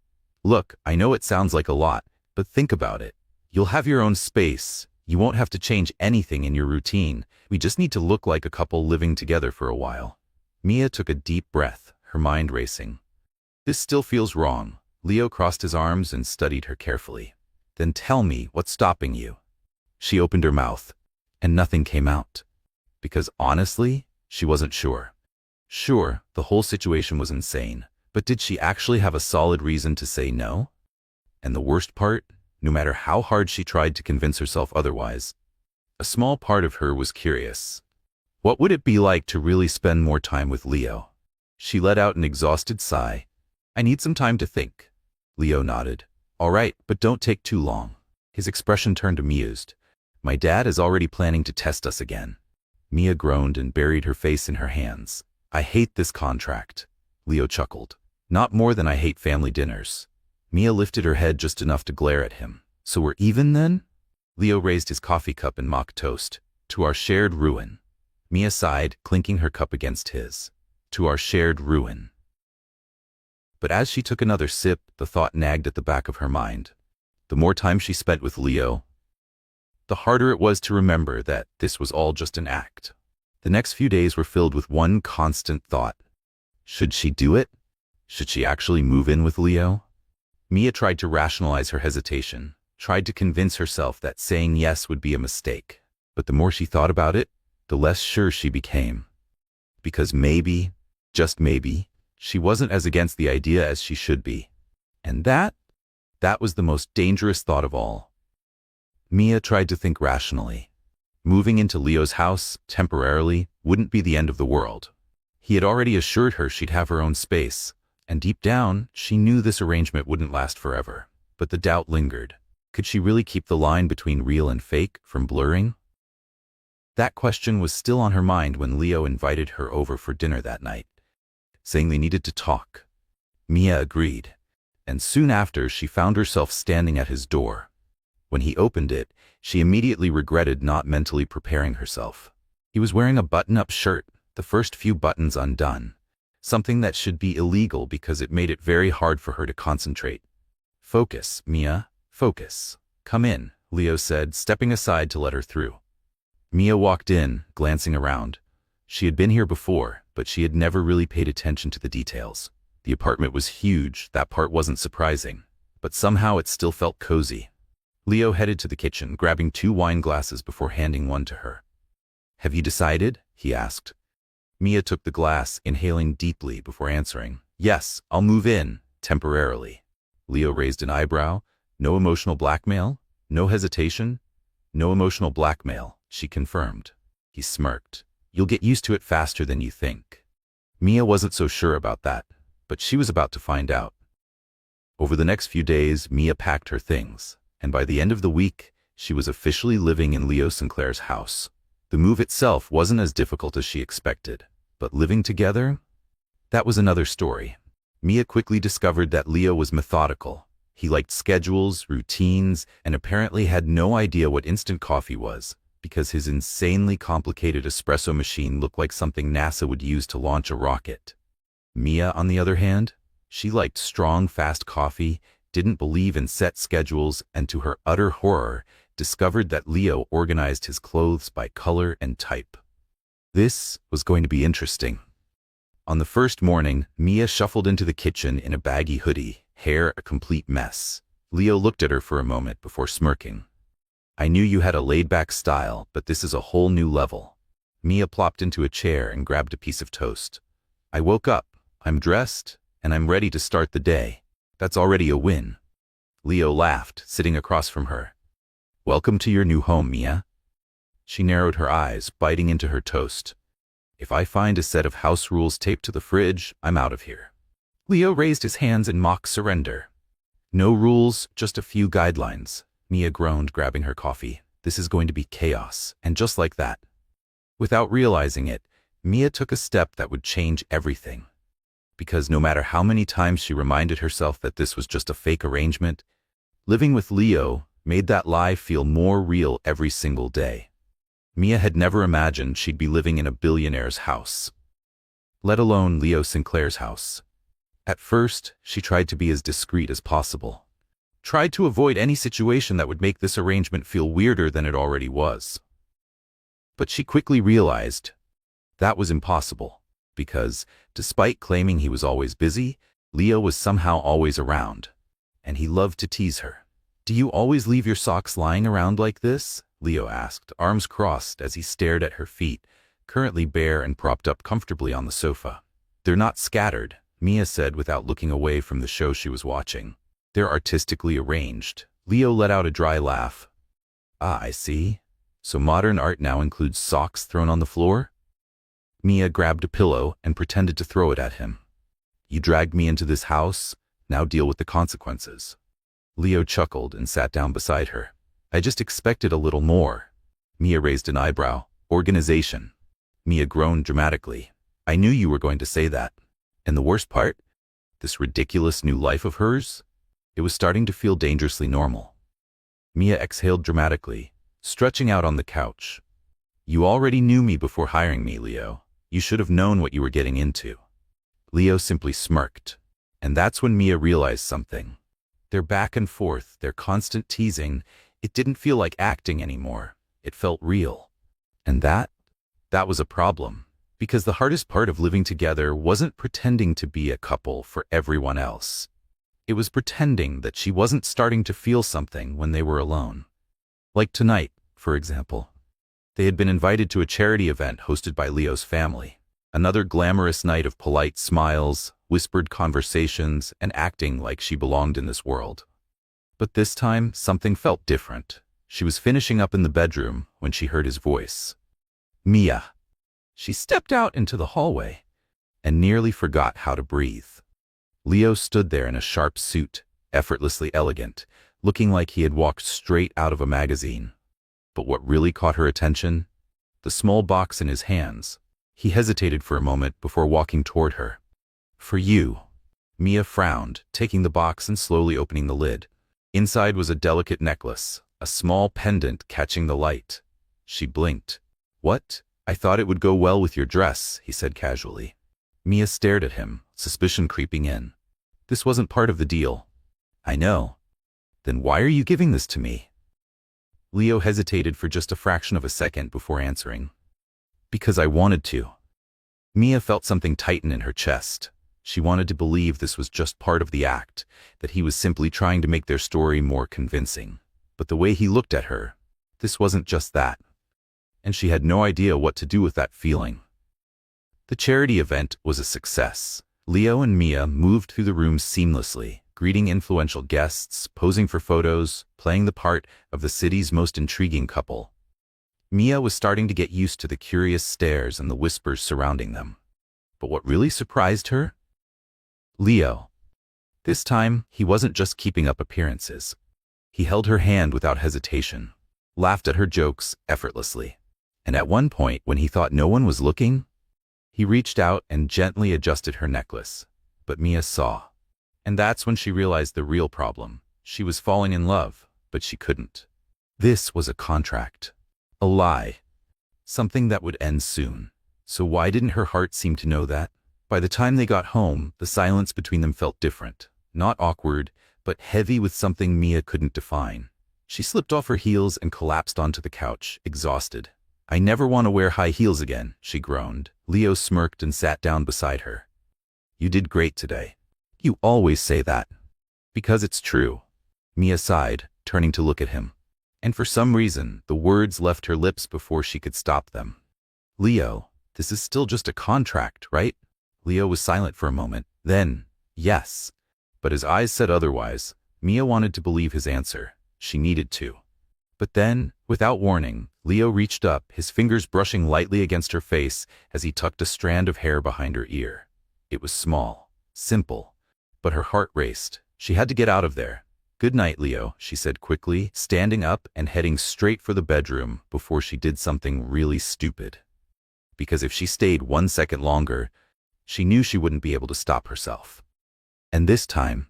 Look, I know it sounds like a lot, but think about it. You'll have your own space. You won't have to change anything in your routine. We just need to look like a couple living together for a while. Mia took a deep breath, her mind racing. This still feels wrong. Leo crossed his arms and studied her carefully. Then tell me, what's stopping you? She opened her mouth, and nothing came out. Because honestly, she wasn't sure. Sure, the whole situation was insane, but did she actually have a solid reason to say no? And the worst part, no matter how hard she tried to convince herself otherwise, a small part of her was curious. What would it be like to really spend more time with Leo? She let out an exhausted sigh. I need some time to think. Leo nodded. All right, but don't take too long. His expression turned amused. My dad is already planning to test us again. Mia groaned and buried her face in her hands. I hate this contract. Leo chuckled. Not more than I hate family dinners. Mia lifted her head just enough to glare at him. So we're even then? Leo raised his coffee cup in mock toast. To our shared ruin. Mia sighed, clinking her cup against his. To our shared ruin. But as she took another sip, the thought nagged at the back of her mind. The more time she spent with Leo, the harder it was to remember that this was all just an act. The next few days were filled with one constant thought. Should she do it? Should she actually move in with Leo? Mia tried to rationalize her hesitation, tried to convince herself that saying yes would be a mistake. But the more she thought about it, the less sure she became. Because maybe, just maybe, she wasn't as against the idea as she should be. And that was the most dangerous thought of all. Mia tried to think rationally. Moving into Leo's house, temporarily, wouldn't be the end of the world. He had already assured her she'd have her own space, and deep down, she knew this arrangement wouldn't last forever. But the doubt lingered. Could she really keep the line between real and fake from blurring? That question was still on her mind when Leo invited her over for dinner that night, saying they needed to talk. Mia agreed, and soon after she found herself standing at his door. When he opened it, she immediately regretted not mentally preparing herself. He was wearing a button-up shirt, the first few buttons undone, something that should be illegal because it made it very hard for her to concentrate. Focus, Mia, focus. Come in, Leo said, stepping aside to let her through. Mia walked in, glancing around. She had been here before, but she had never really paid attention to the details. The apartment was huge, that part wasn't surprising, but somehow it still felt cozy. Leo headed to the kitchen, grabbing 2 wine glasses before handing one to her. Have you decided? He asked. Mia took the glass, inhaling deeply before answering. Yes, I'll move in, temporarily. Leo raised an eyebrow. No emotional blackmail? No hesitation? No emotional blackmail, she confirmed. He smirked. You'll get used to it faster than you think. Mia wasn't so sure about that, but she was about to find out. Over the next few days, Mia packed her things, and by the end of the week, she was officially living in Leo Sinclair's house. The move itself wasn't as difficult as she expected, but living together? That was another story. Mia quickly discovered that Leo was methodical. He liked schedules, routines, and apparently had no idea what instant coffee was, because his insanely complicated espresso machine looked like something NASA would use to launch a rocket. Mia, on the other hand, she liked strong, fast coffee, didn't believe in set schedules, and to her utter horror, discovered that Leo organized his clothes by color and type. This was going to be interesting. On the first morning, Mia shuffled into the kitchen in a baggy hoodie, hair a complete mess. Leo looked at her for a moment before smirking. I knew you had a laid-back style, but this is a whole new level. Mia plopped into a chair and grabbed a piece of toast. I woke up, I'm dressed, and I'm ready to start the day. That's already a win. Leo laughed, sitting across from her. Welcome to your new home, Mia. She narrowed her eyes, biting into her toast. If I find a set of house rules taped to the fridge, I'm out of here. Leo raised his hands in mock surrender. No rules, just a few guidelines. Mia groaned, grabbing her coffee. This is going to be chaos, and just like that. Without realizing it, Mia took a step that would change everything. Because no matter how many times she reminded herself that this was just a fake arrangement, Living with Leo made that lie feel more real every single day. Mia had never imagined she'd be living in a billionaire's house, let alone Leo Sinclair's house. At first, she tried to be as discreet as possible, tried to avoid any situation that would make this arrangement feel weirder than it already was. But she quickly realized that was impossible, because, despite claiming he was always busy, Leo was somehow always around, and he loved to tease her. "Do you always leave your socks lying around like this?" Leo asked, arms crossed as he stared at her feet, currently bare and propped up comfortably on the sofa. "They're not scattered," Mia said without looking away from the show she was watching. "They're artistically arranged." Leo let out a dry laugh. "Ah, I see. So modern art now includes socks thrown on the floor?" Mia grabbed a pillow and pretended to throw it at him. "You dragged me into this house, now deal with the consequences." Leo chuckled and sat down beside her. "I just expected a little more." Mia raised an eyebrow. "Organization." Mia groaned dramatically. "I knew you were going to say that. And the worst part? This ridiculous new life of hers? It was starting to feel dangerously normal." Mia exhaled dramatically, stretching out on the couch. "You already knew me before hiring me, Leo. You should have known what you were getting into." Leo simply smirked. And that's when Mia realized something. Their back and forth, their constant teasing, it didn't feel like acting anymore. It felt real. And that was a problem. Because the hardest part of living together wasn't pretending to be a couple for everyone else. It was pretending that she wasn't starting to feel something when they were alone. Like tonight, for example. They had been invited to a charity event hosted by Leo's family. Another glamorous night of polite smiles, whispered conversations, and acting like she belonged in this world. But this time, something felt different. She was finishing up in the bedroom when she heard his voice. "Mia." She stepped out into the hallway and nearly forgot how to breathe. Leo stood there in a sharp suit, effortlessly elegant, looking like he had walked straight out of a magazine. But what really caught her attention? The small box in his hands. He hesitated for a moment before walking toward her. "For you." Mia frowned, taking the box and slowly opening the lid. Inside was a delicate necklace, a small pendant catching the light. She blinked. "What? I thought it would go well with your dress," he said casually. Mia stared at him, suspicion creeping in. "This wasn't part of the deal." "I know. Then why are you giving this to me?" Leo hesitated for just a fraction of a second before answering. "Because I wanted to." Mia felt something tighten in her chest. She wanted to believe this was just part of the act, that he was simply trying to make their story more convincing. But the way he looked at her, this wasn't just that. And she had no idea what to do with that feeling. The charity event was a success. Leo and Mia moved through the rooms seamlessly, greeting influential guests, posing for photos, playing the part of the city's most intriguing couple. Mia was starting to get used to the curious stares and the whispers surrounding them. But what really surprised her? Leo. This time, he wasn't just keeping up appearances. He held her hand without hesitation, laughed at her jokes effortlessly. And at one point, when he thought no one was looking, he reached out and gently adjusted her necklace. But Mia saw. And that's when she realized the real problem. She was falling in love, but she couldn't. This was a contract. A lie. Something that would end soon. So why didn't her heart seem to know that? By the time they got home, the silence between them felt different. Not awkward, but heavy with something Mia couldn't define. She slipped off her heels and collapsed onto the couch, exhausted. "I never want to wear high heels again," she groaned. Leo smirked and sat down beside her. "You did great today." "You always say that." "Because it's true." Mia sighed, turning to look at him. And for some reason, the words left her lips before she could stop them. "Leo, this is still just a contract, right?" Leo was silent for a moment. Then, "Yes." But his eyes said otherwise. Mia wanted to believe his answer. She needed to. But then, without warning, Leo reached up, his fingers brushing lightly against her face as he tucked a strand of hair behind her ear. It was small, simple, but her heart raced. She had to get out of there. "Good night, Leo," she said quickly, standing up and heading straight for the bedroom before she did something really stupid. Because if she stayed 1 second longer, she knew she wouldn't be able to stop herself. And this time,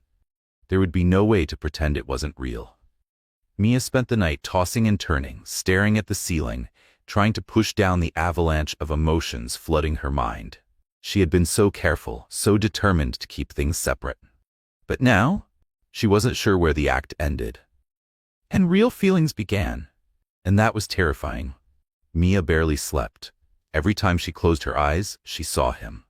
There would be no way to pretend it wasn't real. Mia spent the night tossing and turning, staring at the ceiling, trying to push down the avalanche of emotions flooding her mind. She had been so careful, so determined to keep things separate. But now, she wasn't sure where the act ended. And real feelings began. And that was terrifying. Mia barely slept. Every time she closed her eyes, she saw him.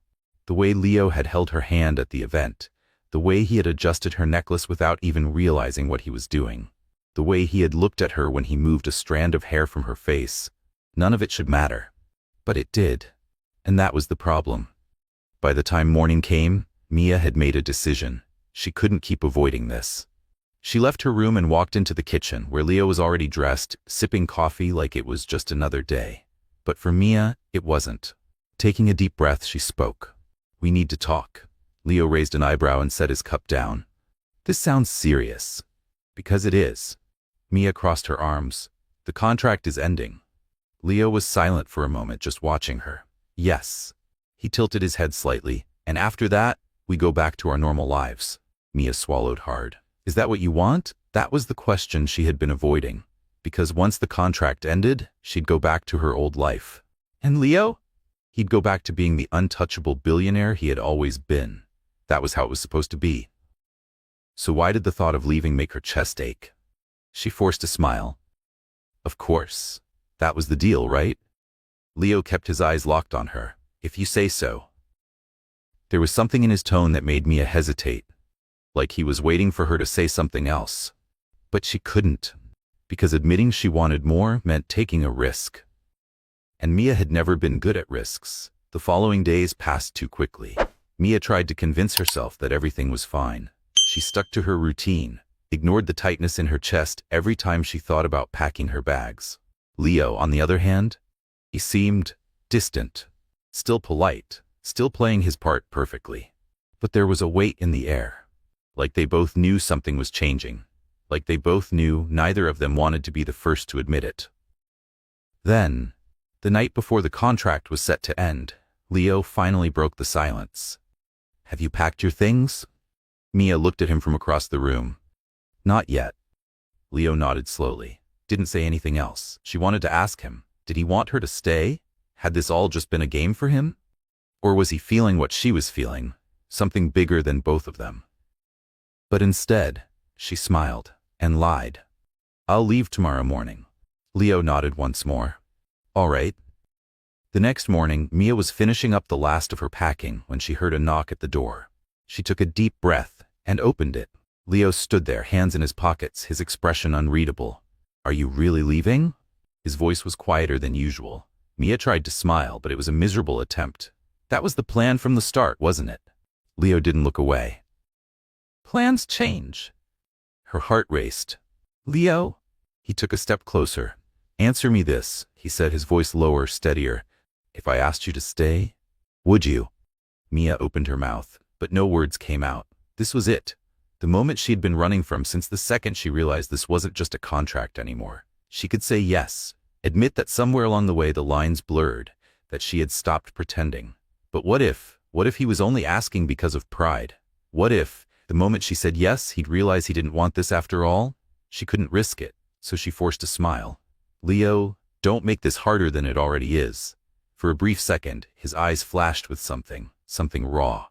The way Leo had held her hand at the event, the way he had adjusted her necklace without even realizing what he was doing, the way he had looked at her when he moved a strand of hair from her face. None of it should matter. But it did. And that was the problem. By the time morning came, Mia had made a decision. She couldn't keep avoiding this. She left her room and walked into the kitchen, where Leo was already dressed, sipping coffee like it was just another day. But for Mia, it wasn't. Taking a deep breath, she spoke. "We need to talk." Leo raised an eyebrow and set his cup down. "This sounds serious." "Because it is." Mia crossed her arms. "The contract is ending." Leo was silent for a moment, just watching her. "Yes." He tilted his head slightly. "And after that, we go back to our normal lives." Mia swallowed hard. "Is that what you want?" That was the question she had been avoiding. Because once the contract ended, she'd go back to her old life. And Leo? He'd go back to being the untouchable billionaire he had always been. That was how it was supposed to be. So why did the thought of leaving make her chest ache? She forced a smile. Of course. That was the deal, right? Leo kept his eyes locked on her. "If you say so." There was something in his tone that made Mia hesitate, like he was waiting for her to say something else. But she couldn't, because admitting she wanted more meant taking a risk. And Mia had never been good at risks. The following days passed too quickly. Mia tried to convince herself that everything was fine. She stuck to her routine, ignored the tightness in her chest every time she thought about packing her bags. Leo, on the other hand, he seemed distant, still polite, still playing his part perfectly. But there was a weight in the air. Like they both knew something was changing. Like they both knew neither of them wanted to be the first to admit it. Then, the night before the contract was set to end, Leo finally broke the silence. "Have you packed your things?" Mia looked at him from across the room. "Not yet." Leo nodded slowly. Didn't say anything else. She wanted to ask him, did he want her to stay? Had this all just been a game for him? Or was he feeling what she was feeling, something bigger than both of them? But instead, she smiled and lied. "I'll leave tomorrow morning." Leo nodded once more. "All right." The next morning, Mia was finishing up the last of her packing when she heard a knock at the door. She took a deep breath and opened it. Leo stood there, hands in his pockets, his expression unreadable. "Are you really leaving?" His voice was quieter than usual. Mia tried to smile, but it was a miserable attempt. That was the plan from the start, wasn't it? Leo didn't look away. "Plans change." Her heart raced. "Leo?" He took a step closer. "Answer me this," he said, his voice lower, steadier. "If I asked you to stay, would you?" Mia opened her mouth, but no words came out. This was it. The moment she had been running from since the second she realized this wasn't just a contract anymore. She could say yes, admit that somewhere along the way the lines blurred, that she had stopped pretending. But what if he was only asking because of pride? What if, the moment she said yes, he'd realize he didn't want this after all? She couldn't risk it, so she forced a smile. "Leo, don't make this harder than it already is." For a brief second, his eyes flashed with something raw.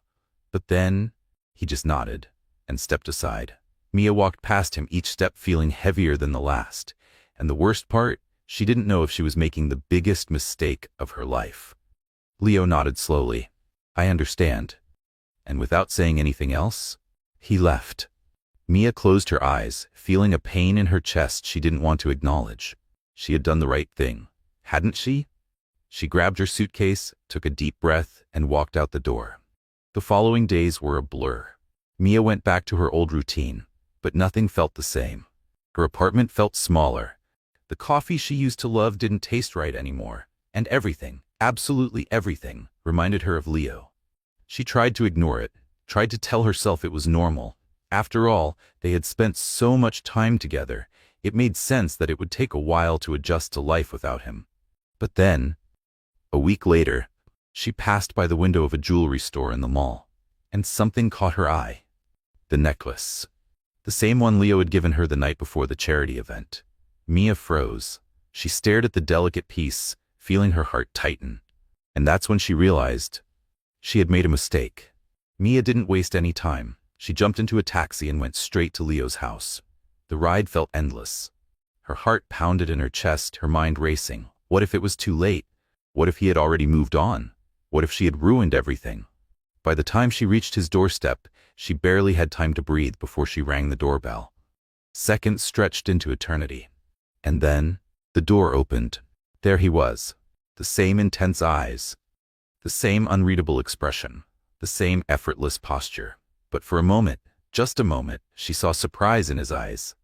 But then, he just nodded and stepped aside. Mia walked past him, each step feeling heavier than the last. And the worst part, she didn't know if she was making the biggest mistake of her life. Leo nodded slowly. "I understand." And without saying anything else, he left. Mia closed her eyes, feeling a pain in her chest she didn't want to acknowledge. She had done the right thing, hadn't she? She grabbed her suitcase, took a deep breath, and walked out the door. The following days were a blur. Mia went back to her old routine, but nothing felt the same. Her apartment felt smaller. The coffee she used to love didn't taste right anymore, and everything, absolutely everything, reminded her of Leo. She tried to ignore it, tried to tell herself it was normal. After all, they had spent so much time together, it made sense that it would take a while to adjust to life without him. But then, a week later, she passed by the window of a jewelry store in the mall, and something caught her eye. The necklace. The same one Leo had given her the night before the charity event. Mia froze. She stared at the delicate piece, feeling her heart tighten. And that's when she realized she had made a mistake. Mia didn't waste any time. She jumped into a taxi and went straight to Leo's house. The ride felt endless. Her heart pounded in her chest, her mind racing. What if it was too late? What if he had already moved on? What if she had ruined everything? By the time she reached his doorstep, she barely had time to breathe before she rang the doorbell. Seconds stretched into eternity. And then, the door opened. There he was. The same intense eyes. The same unreadable expression. The same effortless posture. But for a moment, just a moment, she saw surprise in his eyes.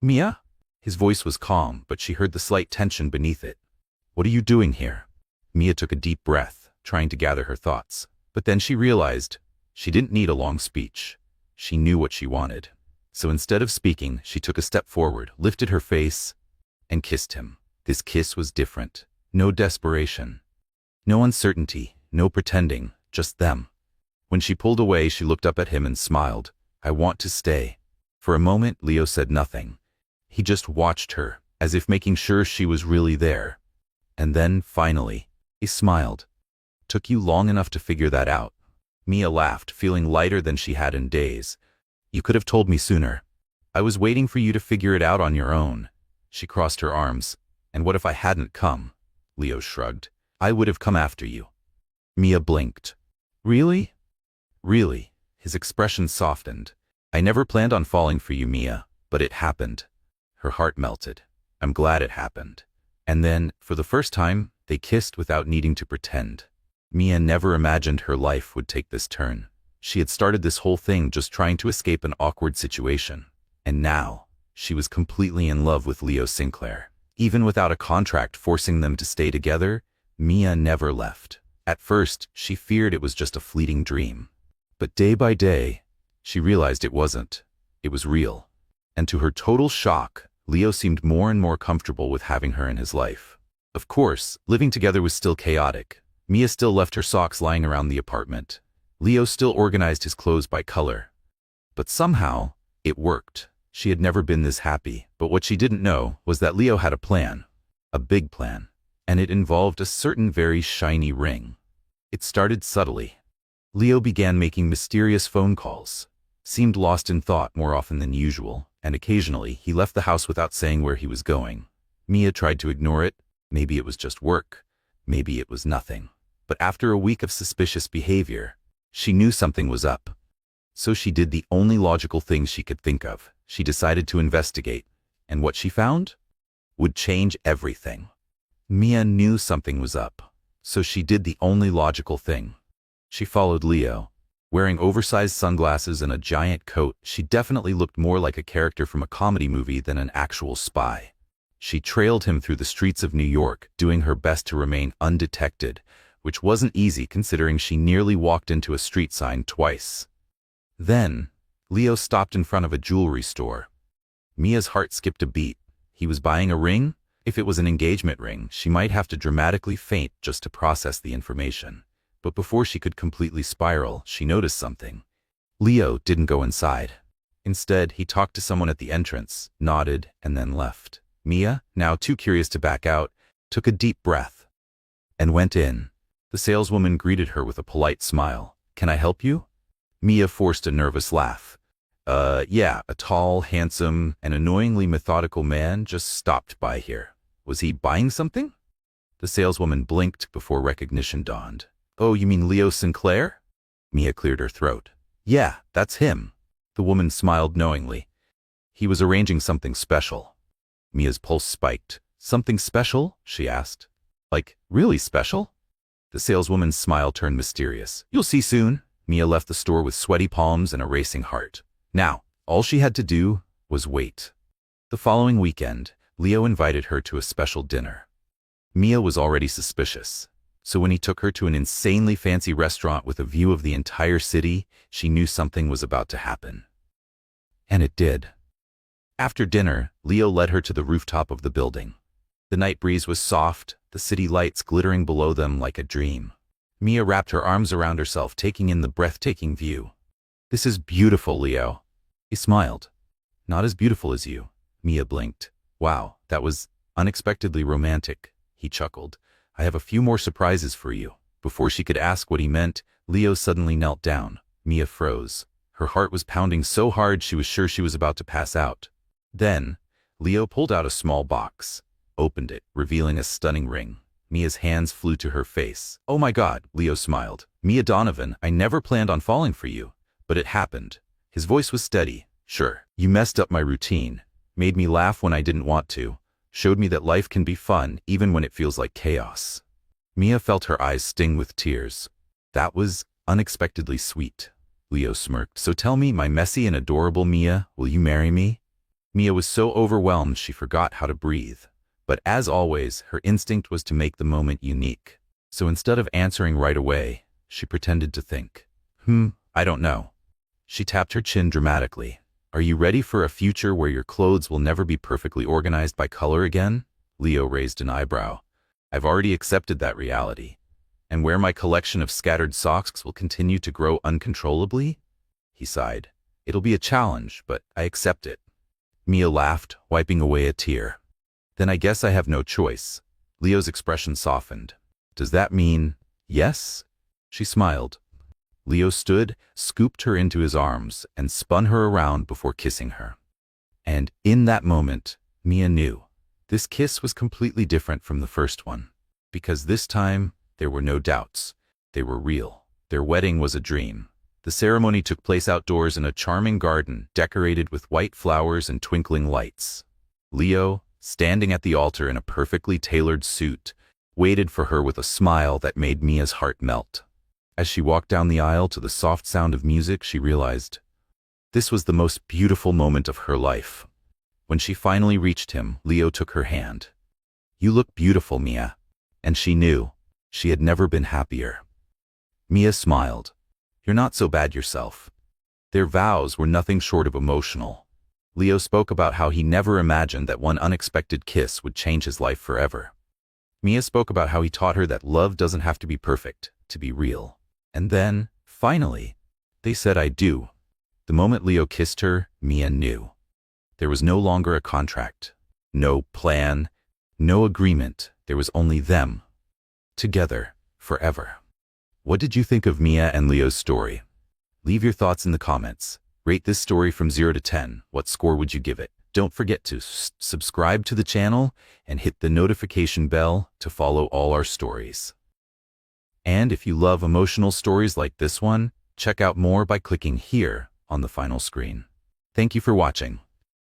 "Mia?" His voice was calm, but she heard the slight tension beneath it. "What are you doing here?" Mia took a deep breath, trying to gather her thoughts. But then she realized she didn't need a long speech. She knew what she wanted. So instead of speaking, she took a step forward, lifted her face, and kissed him. This kiss was different. No desperation. No uncertainty. No pretending. Just them. When she pulled away, she looked up at him and smiled. "I want to stay." For a moment, Leo said nothing. He just watched her, as if making sure she was really there. And then, finally, he smiled. "Took you long enough to figure that out?" Mia laughed, feeling lighter than she had in days. "You could have told me sooner. I was waiting for you to figure it out on your own." She crossed her arms. "And what if I hadn't come?" Leo shrugged. "I would have come after you." Mia blinked. "Really?" "Really." His expression softened. "I never planned on falling for you, Mia, but it happened." Her heart melted. "I'm glad it happened." And then, for the first time, they kissed without needing to pretend. Mia never imagined her life would take this turn. She had started this whole thing just trying to escape an awkward situation. And now, she was completely in love with Leo Sinclair. Even without a contract forcing them to stay together, Mia never left. At first, she feared it was just a fleeting dream. But day by day, she realized it wasn't. It was real. And to her total shock, Leo seemed more and more comfortable with having her in his life. Of course, living together was still chaotic. Mia still left her socks lying around the apartment. Leo still organized his clothes by color. But somehow, it worked. She had never been this happy, but what she didn't know was that Leo had a plan. A big plan. And it involved a certain very shiny ring. It started subtly. Leo began making mysterious phone calls. Seemed lost in thought more often than usual, and occasionally he left the house without saying where he was going. Mia tried to ignore it. Maybe it was just work. Maybe it was nothing. But after a week of suspicious behavior, she knew something was up. So she did the only logical thing she could think of. She decided to investigate. And what she found would change everything. Mia knew something was up. So she did the only logical thing. She followed Leo. Wearing oversized sunglasses and a giant coat, she definitely looked more like a character from a comedy movie than an actual spy. She trailed him through the streets of New York, doing her best to remain undetected, which wasn't easy considering she nearly walked into a street sign twice. Then, Leo stopped in front of a jewelry store. Mia's heart skipped a beat. He was buying a ring? If it was an engagement ring, she might have to dramatically faint just to process the information. But before she could completely spiral, she noticed something. Leo didn't go inside. Instead, he talked to someone at the entrance, nodded, and then left. Mia, now too curious to back out, took a deep breath and went in. The saleswoman greeted her with a polite smile. "Can I help you?" Mia forced a nervous laugh. Yeah, a tall, handsome, and annoyingly methodical man just stopped by here. Was he buying something?" The saleswoman blinked before recognition dawned. "Oh, you mean Leo Sinclair?" Mia cleared her throat. "Yeah, that's him." The woman smiled knowingly. "He was arranging something special." Mia's pulse spiked. "Something special?" she asked. "Like, really special?" The saleswoman's smile turned mysterious. "You'll see soon." Mia left the store with sweaty palms and a racing heart. Now, all she had to do was wait. The following weekend, Leo invited her to a special dinner. Mia was already suspicious. So when he took her to an insanely fancy restaurant with a view of the entire city, she knew something was about to happen. And it did. After dinner, Leo led her to the rooftop of the building. The night breeze was soft, the city lights glittering below them like a dream. Mia wrapped her arms around herself, taking in the breathtaking view. "This is beautiful, Leo." He smiled. Not as beautiful as you. Mia blinked. Wow, that was unexpectedly romantic, he chuckled. I have a few more surprises for you. Before she could ask what he meant, Leo suddenly knelt down. Mia froze. Her heart was pounding so hard she was sure she was about to pass out. Then, Leo pulled out a small box, opened it, revealing a stunning ring. Mia's hands flew to her face. Oh my God, Leo smiled. Mia Donovan, I never planned on falling for you, but it happened. His voice was steady. Sure, you messed up my routine, made me laugh when I didn't want to, showed me that life can be fun even when it feels like chaos. Mia felt her eyes sting with tears. That was unexpectedly sweet. Leo smirked. So tell me, my messy and adorable Mia, will you marry me? Mia was so overwhelmed she forgot how to breathe. But as always, her instinct was to make the moment unique. So instead of answering right away, she pretended to think. I don't know. She tapped her chin dramatically. Are you ready for a future where your clothes will never be perfectly organized by color again? Leo raised an eyebrow. I've already accepted that reality. And where my collection of scattered socks will continue to grow uncontrollably? He sighed. It'll be a challenge, but I accept it. Mia laughed, wiping away a tear. Then I guess I have no choice. Leo's expression softened. Does that mean yes? She smiled. Leo stood, scooped her into his arms, and spun her around before kissing her. And in that moment, Mia knew. This kiss was completely different from the first one. Because this time, there were no doubts. They were real. Their wedding was a dream. The ceremony took place outdoors in a charming garden, decorated with white flowers and twinkling lights. Leo, standing at the altar in a perfectly tailored suit, waited for her with a smile that made Mia's heart melt. As she walked down the aisle to the soft sound of music, she realized this was the most beautiful moment of her life. When she finally reached him, Leo took her hand. You look beautiful, Mia. And she knew she had never been happier. Mia smiled. You're not so bad yourself. Their vows were nothing short of emotional. Leo spoke about how he never imagined that one unexpected kiss would change his life forever. Mia spoke about how he taught her that love doesn't have to be perfect to be real. And then, finally, they said I do. The moment Leo kissed her, Mia knew. There was no longer a contract, no plan, no agreement. There was only them, together, forever. What did you think of Mia and Leo's story? Leave your thoughts in the comments. Rate this story from 0 to 10. What score would you give it? Don't forget to subscribe to the channel and hit the notification bell to follow all our stories. And if you love emotional stories like this one, check out more by clicking here on the final screen. Thank you for watching.